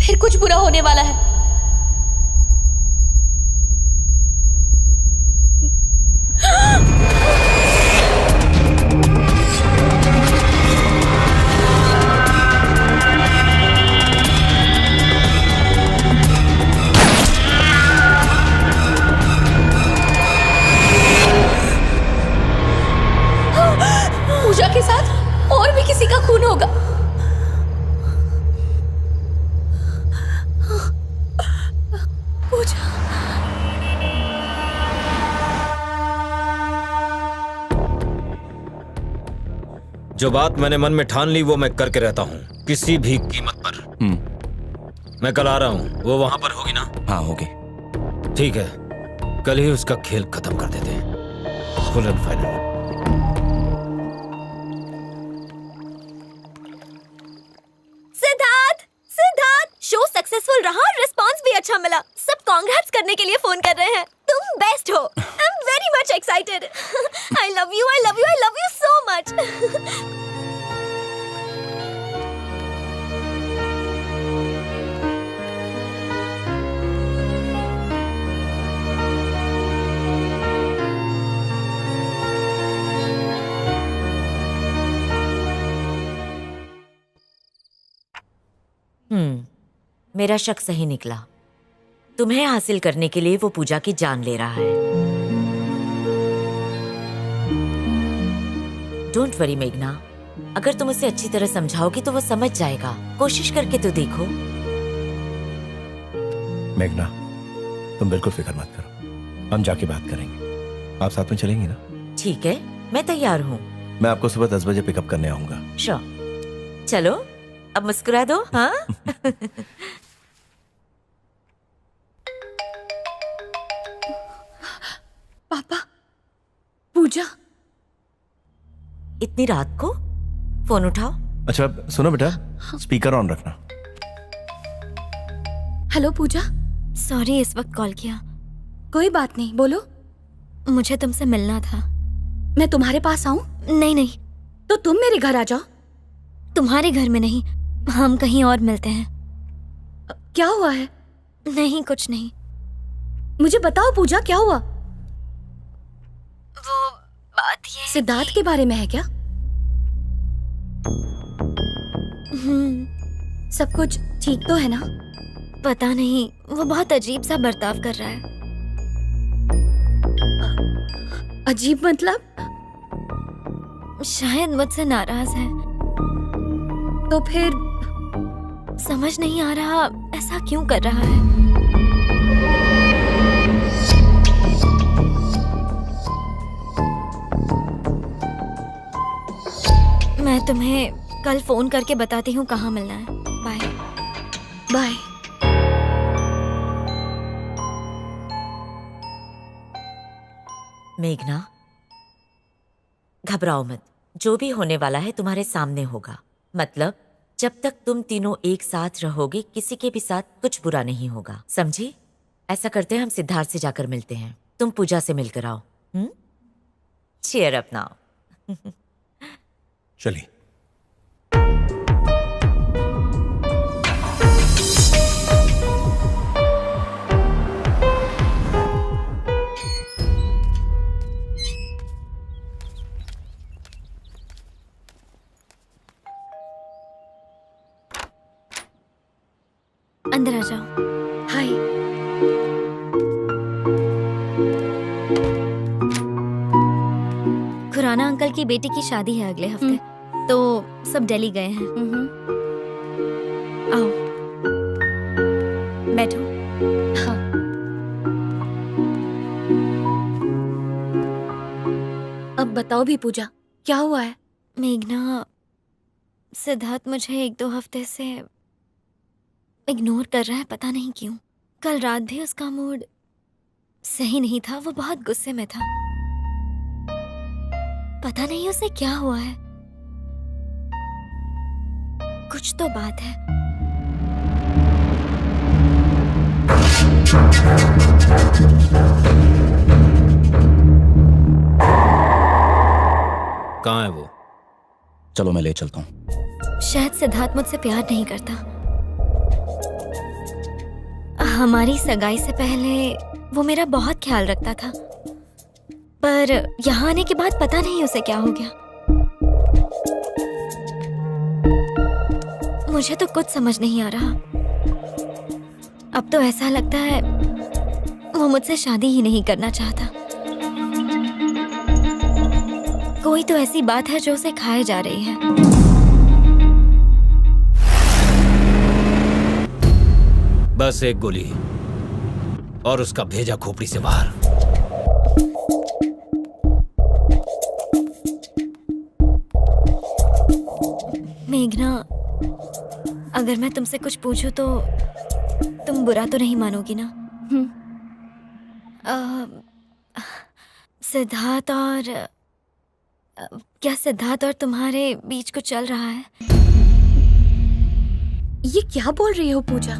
फिर कुछ बुरा होने वाला है। पूजा के साथ और भी किसी का खून होगा। पूजा, जो बात मैंने मन में ठान ली वो मैं करके रहता हूँ, किसी भी कीमत पर। मैं कल आ रहा हूँ, वो वहां पर होगी ना? हाँ होगी। ठीक है, कल ही उसका खेल खत्म कर देते हैं, full and final. Siddharth, Siddharth, show successful रहा और रिस्पांस भी अच्छा मिला। सब कांग्रेट्स करने के लिए फोन कर रहे हैं। तुम बेस्ट हो। I am very much excited. I love you, I love you, I love you so much. मेरा शक सही निकला। तुम्हें हासिल करने के लिए वो पूजा की जान ले रहा है। डोंट वरी मेघना, अगर तुम उसे अच्छी तरह समझाओगी तो वो समझ जाएगा। कोशिश करके तो देखो। मेघना, तुम बिल्कुल फिक्र मत करो, हम जाके बात करेंगे। आप साथ में चलेंगी ना? ठीक है, मैं तैयार हूँ। मैं आपको सुबह 10 बजे पिकअप करने आऊंगा। श्योर। चलो अब मुस्कुरा दो। हाँ। पापा, पूजा। इतनी रात को फोन उठाओ। अच्छा सुनो बेटा, स्पीकर ऑन रखना। हेलो पूजा। सॉरी इस वक्त कॉल किया। कोई बात नहीं, बोलो। मुझे तुमसे मिलना था। मैं तुम्हारे पास आऊं? नहीं नहीं, तो तुम मेरे घर आ जाओ। तुम्हारे घर में नहीं, हम कहीं और मिलते हैं। क्या हुआ है? नहीं कुछ नहीं। मुझे बताओ पूजा, क्या हुआ? वो बात ये सिद्धार्थ के बारे में है क्या? सब कुछ ठीक तो है ना? पता नहीं, वो बहुत अजीब सा बर्ताव कर रहा है। अजीब मतलब? शायद मुझसे नाराज है। तो फिर समझ नहीं आ रहा ऐसा क्यों कर रहा है। मैं तुम्हें कल फोन करके बताती हूँ कहाँ मिलना है। Bye bye. मेघना, घबराओ मत। जो भी होने वाला है तुम्हारे सामने होगा। मतलब जब तक तुम तीनों एक साथ रहोगे, किसी के भी साथ कुछ बुरा नहीं होगा, समझी? ऐसा करते हैं, हम सिद्धार्थ से जाकर मिलते हैं। तुम पूजा से मिलकर आओ। Cheer up now. चलिए। अंदर आ जाओ। हाय। खुराना अंकल की बेटी की शादी है अगले हफ्ते, तो सब दिल्ली गए हैं। आओ बैठो। हाँ। अब बताओ भी पूजा, क्या हुआ है? मेघना, सिद्धार्थ मुझे 1-2 हफ्ते से इग्नोर कर रहा है, पता नहीं क्यों। कल रात भी उसका मूड सही नहीं था, वो बहुत गुस्से में था। पता नहीं उसे क्या हुआ है। कुछ तो बात है। कहाँ है वो? चलो मैं ले चलता हूँ। शायद सिद्धार्थ मुझसे प्यार नहीं करता। हमारी सगाई से पहले वो मेरा बहुत ख्याल रखता था, पर यहाँ आने के बाद पता नहीं उसे क्या हो गया। मुझे तो कुछ समझ नहीं आ रहा। अब तो ऐसा लगता है वो मुझसे शादी ही नहीं करना चाहता। कोई तो ऐसी बात है जो उसे खाए जा रही है। बस एक गोली और उसका भेजा खोपड़ी से बाहर। मेघना, अगर मैं तुमसे कुछ पूछूं तो तुम बुरा तो नहीं मानोगी ना? सिद्धार्थ और क्या सिद्धार्थ और तुम्हारे बीच कुछ चल रहा है? ये क्या बोल रही हो पूजा?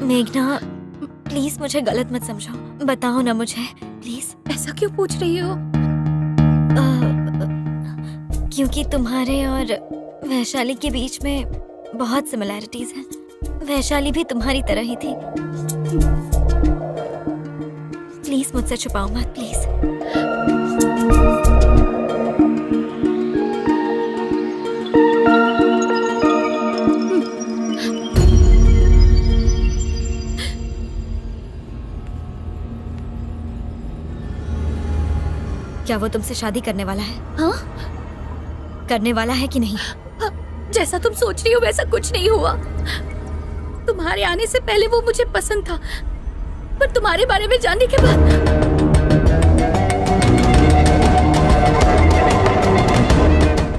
मेघना, प्लीज मुझे गलत मत समझो, बताओ ना मुझे प्लीज। ऐसा क्यों पूछ रही हो? क्योंकि तुम्हारे और वैशाली के बीच में बहुत सिमिलैरिटीज हैं। वैशाली भी तुम्हारी तरह ही थी। प्लीज मुझसे छुपाओ मत, प्लीज। क्या वो तुमसे शादी करने वाला है? हाँ? करने वाला है कि नहीं? जैसा तुम सोच रही हो वैसा कुछ नहीं हुआ। तुम्हारे आने से पहले वो मुझे पसंद था, पर तुम्हारे बारे में जानने के बाद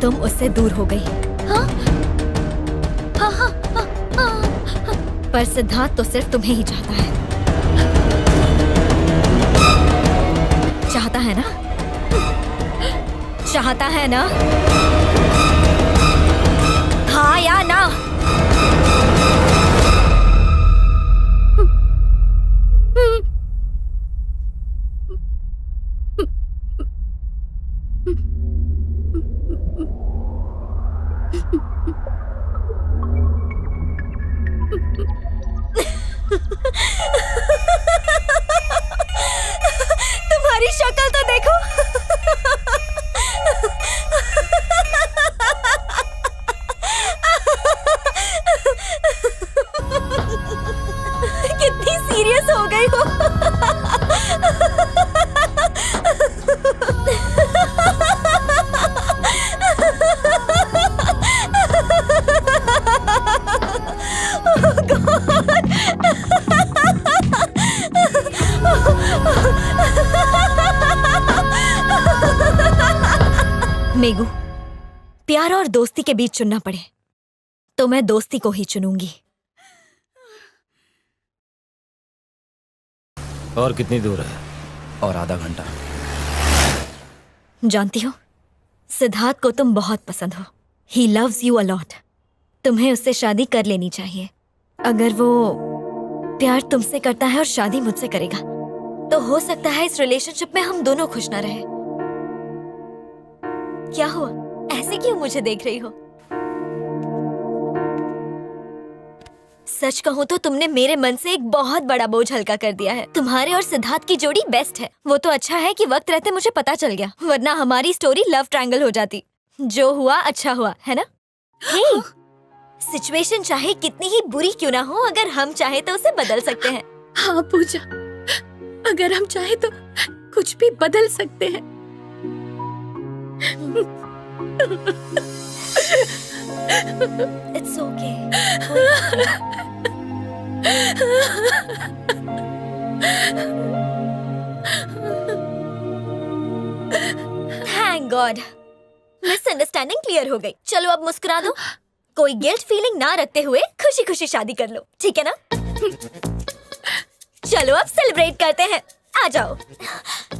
तुम उससे दूर हो गई। हाँ? हाँ, हाँ, हाँ, हाँ। पर सिद्धार्थ तो सिर्फ तुम्हें ही चाहता है। चाहता है ना? चाहता है ना? हाँ या ना? तुम्हारी शक्ल तो देखो। कितनी सीरियस हो गई हो। मेगू, प्यार और दोस्ती के बीच चुनना पड़े तो मैं दोस्ती को ही चुनूंगी। और कितनी दूर है? और आधा घंटा। जानती हो, सिद्धार्थ को तुम बहुत पसंद हो। He loves you a lot. तुम्हें उससे शादी कर लेनी चाहिए। अगर वो प्यार तुमसे करता है और शादी मुझसे करेगा तो हो सकता है इस रिलेशनशिप में हम दोनों खुश ना रहे। क्या हुआ? ऐसे क्यों मुझे देख रही हो? सच कहूँ तो तुमने मेरे मन से एक बहुत बड़ा बोझ हल्का कर दिया है। तुम्हारे और सिद्धार्थ की जोड़ी बेस्ट है। वो तो अच्छा है कि वक्त रहते मुझे पता चल गया, वरना हमारी स्टोरी लव ट्रायंगल हो जाती। जो हुआ अच्छा हुआ, है ना? हे, सिचुएशन चाहे कितनी ही बुरी क्यों ना हो, अगर हम चाहे तो उसे बदल सकते हैं। हाँ पूजा, अगर हम चाहे तो कुछ भी बदल सकते हैं। It's okay. Thank God. Misunderstanding clear हो गई। चलो अब मुस्कुरा दो। कोई गिल्ट फीलिंग ना रखते हुए खुशी खुशी शादी कर लो, ठीक है ना? चलो अब सेलिब्रेट करते हैं। आ जाओ।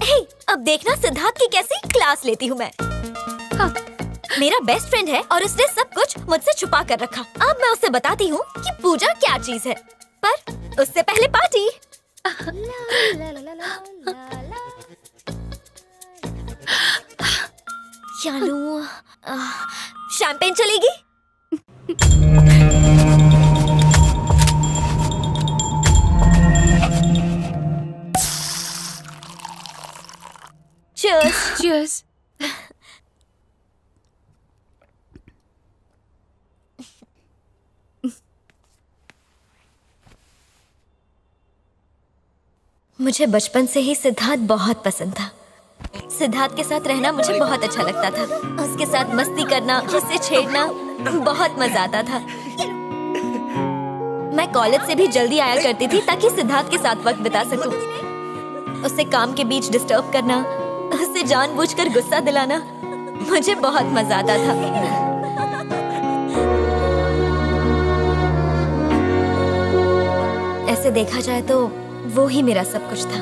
हे, अब देखना सिद्धार्थ की कैसी क्लास लेती हूँ मैं। हाँ, मेरा बेस्ट फ्रेंड है और उसने सब कुछ मुझसे छुपा कर रखा। अब मैं उसे बताती हूँ कि पूजा क्या चीज है, पर उससे पहले पार्टी। क्या लूं? शैंपेन चलेगी? Cheers. Cheers. मुझे बचपन से ही सिद्धार्थ बहुत पसंद था। सिद्धार्थ के साथ रहना मुझे बहुत अच्छा लगता था। उसके साथ मस्ती करना, उससे छेड़ना बहुत मजा आता था। मैं कॉलेज से भी जल्दी आया करती थी ताकि सिद्धार्थ के साथ वक्त बिता सकूं। उसे काम के बीच डिस्टर्ब करना, उसे जानबूझकर गुस्सा दिलाना मुझे बहुत मजा आता था। ऐसे देखा जाए तो वो ही मेरा सब कुछ था।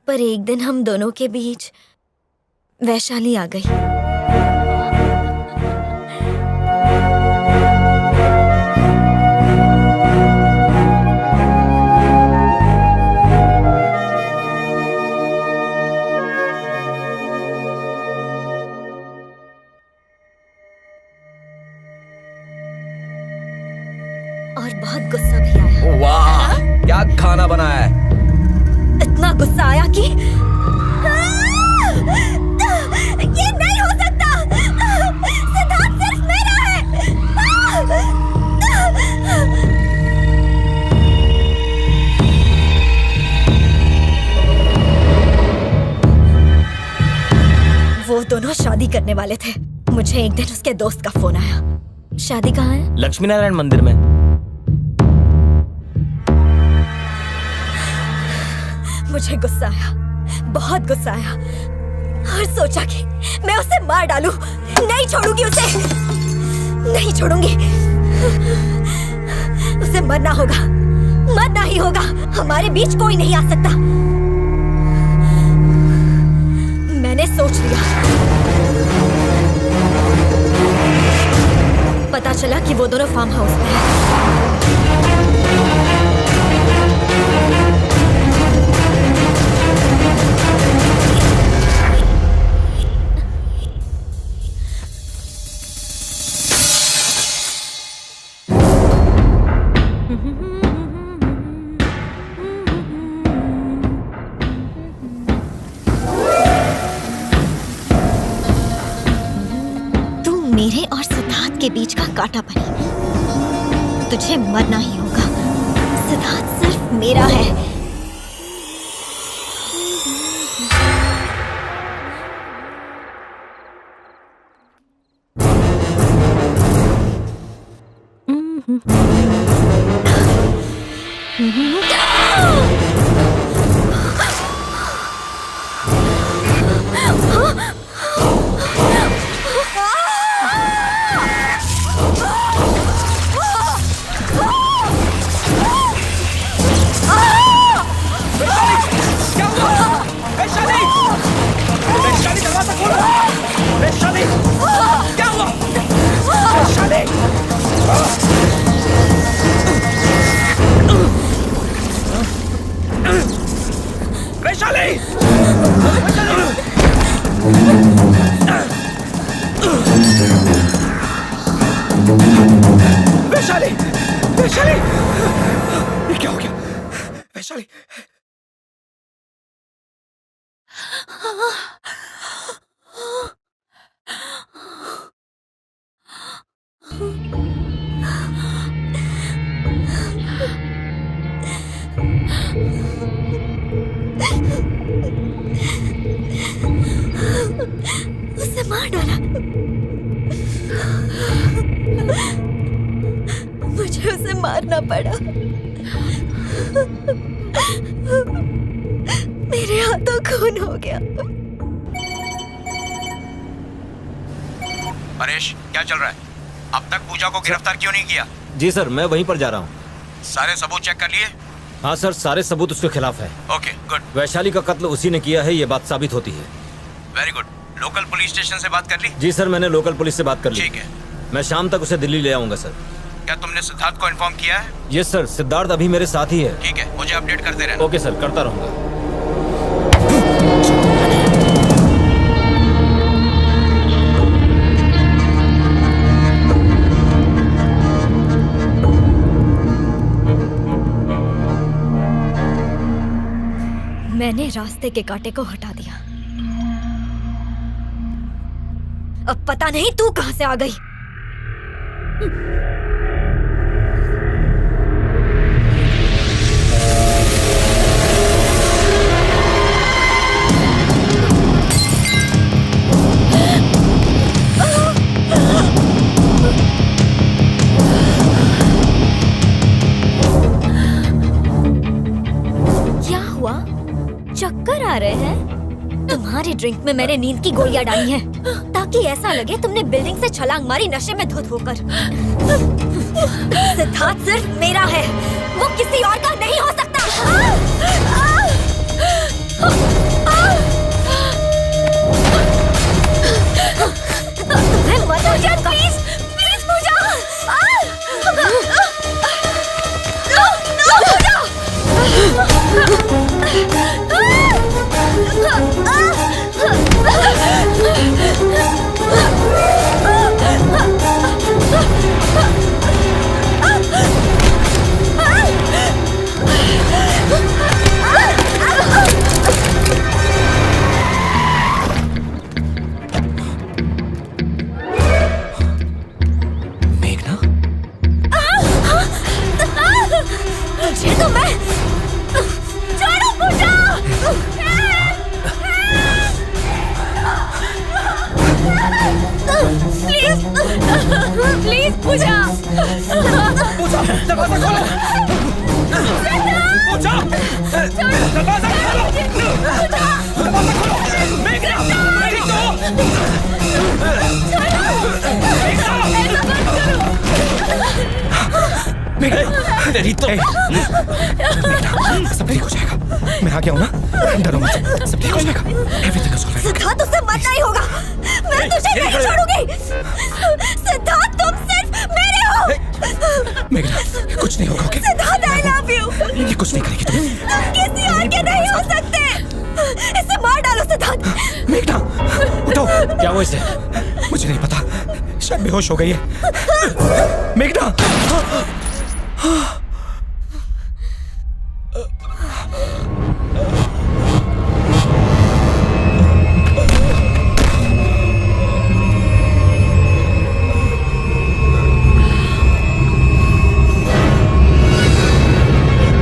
पर एक दिन हम दोनों के बीच वैशाली आ गई। और बहुत गुस्सा भी आया। वाह, क्या खाना बनाया है? इतना गुस्सा आया कि ये नहीं हो सकता। सिद्धार्थ सिर्फ मेरा है। वो दोनों शादी करने वाले थे। मुझे एक दिन उसके दोस्त का फोन आया। शादी कहाँ है? लक्ष्मी नारायण मंदिर में। मुझे गुस्सा आया, बहुत गुस्सा आया और सोचा कि मैं उसे मार डालूं। नहीं छोड़ूंगी उसे, नहीं छोड़ूंगी। उसे मरना होगा, मरना ही होगा। हमारे बीच कोई नहीं आ सकता। मैंने सोच लिया। पता चला कि वो दोनों फार्म हाउस में हैं। मेरे और सिद्धार्थ के बीच का कांटा बनी। तुझे मरना ही होगा। सिद्धार्थ सिर्फ मेरा है। वैशाली, वैशाली, ये क्या हो गया? वैशाली, उसे मार डाला। मुझे उसे मारना पड़ा। मेरे हाथों खून हो गया। परेश, क्या चल रहा है? अब तक पूजा को गिरफ्तार क्यों नहीं किया? जी सर, मैं वहीं पर जा रहा हूँ। सारे सबूत चेक कर लिए? हाँ सर, सारे सबूत उसके खिलाफ है। Okay, good. वैशाली का कत्ल उसी ने किया है, ये बात साबित होती है। Very good. Local police station से बात कर ली? जी सर, मैंने लोकल पुलिस से बात कर ली। ठीक है। मैं शाम तक उसे दिल्ली ले आऊंगा सर। क्या तुमने सिद्धार्थ को इन्फॉर्म किया है? यस सर, सिद्धार्थ अभी मेरे साथ ही है। ठीक है, मुझे अपडेट करते रहना। ओके सर, करता रहूंगा। मैंने रास्ते के कांटे को हटा दिया। अब पता नहीं तू कहां से आ गई। क्या हुआ? चक्कर आ रहे हैं? तुम्हारे ड्रिंक में मैंने नींद की गोलियां डाली हैं, ताकि ऐसा लगे तुमने बिल्डिंग से छलांग मारी नशे में धुत होकर। सिद्धार्थ सिर्फ मेरा है, वो किसी और का नहीं हो सकता। तुम्हें मत हो जाए, प्लीज प्लीज पूजा। मेघना, तुझे तो मैं छोड़ो पूजा। प्लीज प्लीज पूजा। पूजा, दरवाजा खोलो। पूजा, दरवाजा खोलो। दरवाजा खोलो। मेघना, मेघना, तेरी तो सब ठीक हो जाएगा। मैं आ गया हूँ ना, डरो मत, सब ठीक हो जाएगा। Everything is alright. सिद्धार्थ, तुझसे मरना ही होगा। मैं तुझे नहीं छोड़ूंगी। सिद्धार्थ, तुम सिर्फ मेरे हो। मेघना, कुछ नहीं होगा, okay? Siddharth, I love you. ये कुछ नहीं करेगी तुम्हें। तुम किसी और के नहीं हो सकते। इसे मार डालो सिद्धार्थ। मेघना, उठो। क्या हुआ इसे? मुझे नहीं पता, शायद बेहोश हो गई है। मेघना,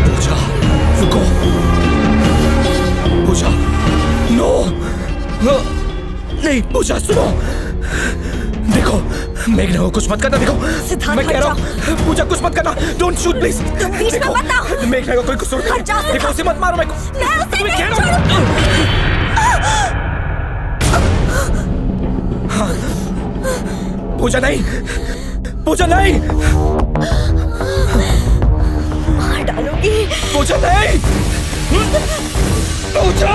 पूजा, रुको। पूजा, नो, नहीं पूजा, सुनो। देखो, मेघना को कुछ मत करना। देखो, सिद्धार्थ, मैं कह रहा हूँ, पूजा कुछ मत करना। Don't shoot please. तुम बीच में मत आओ। मेघना को कोई कसूर नहीं है। देखो, उसे मत मारो। मैं उसे नहीं कह रहा हूँ। हाँ, पूजा नहीं, पूजा नहीं, मार डालूंगी। पूजा नहीं, पूजा।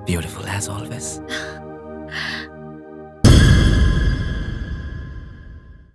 Beautiful as always.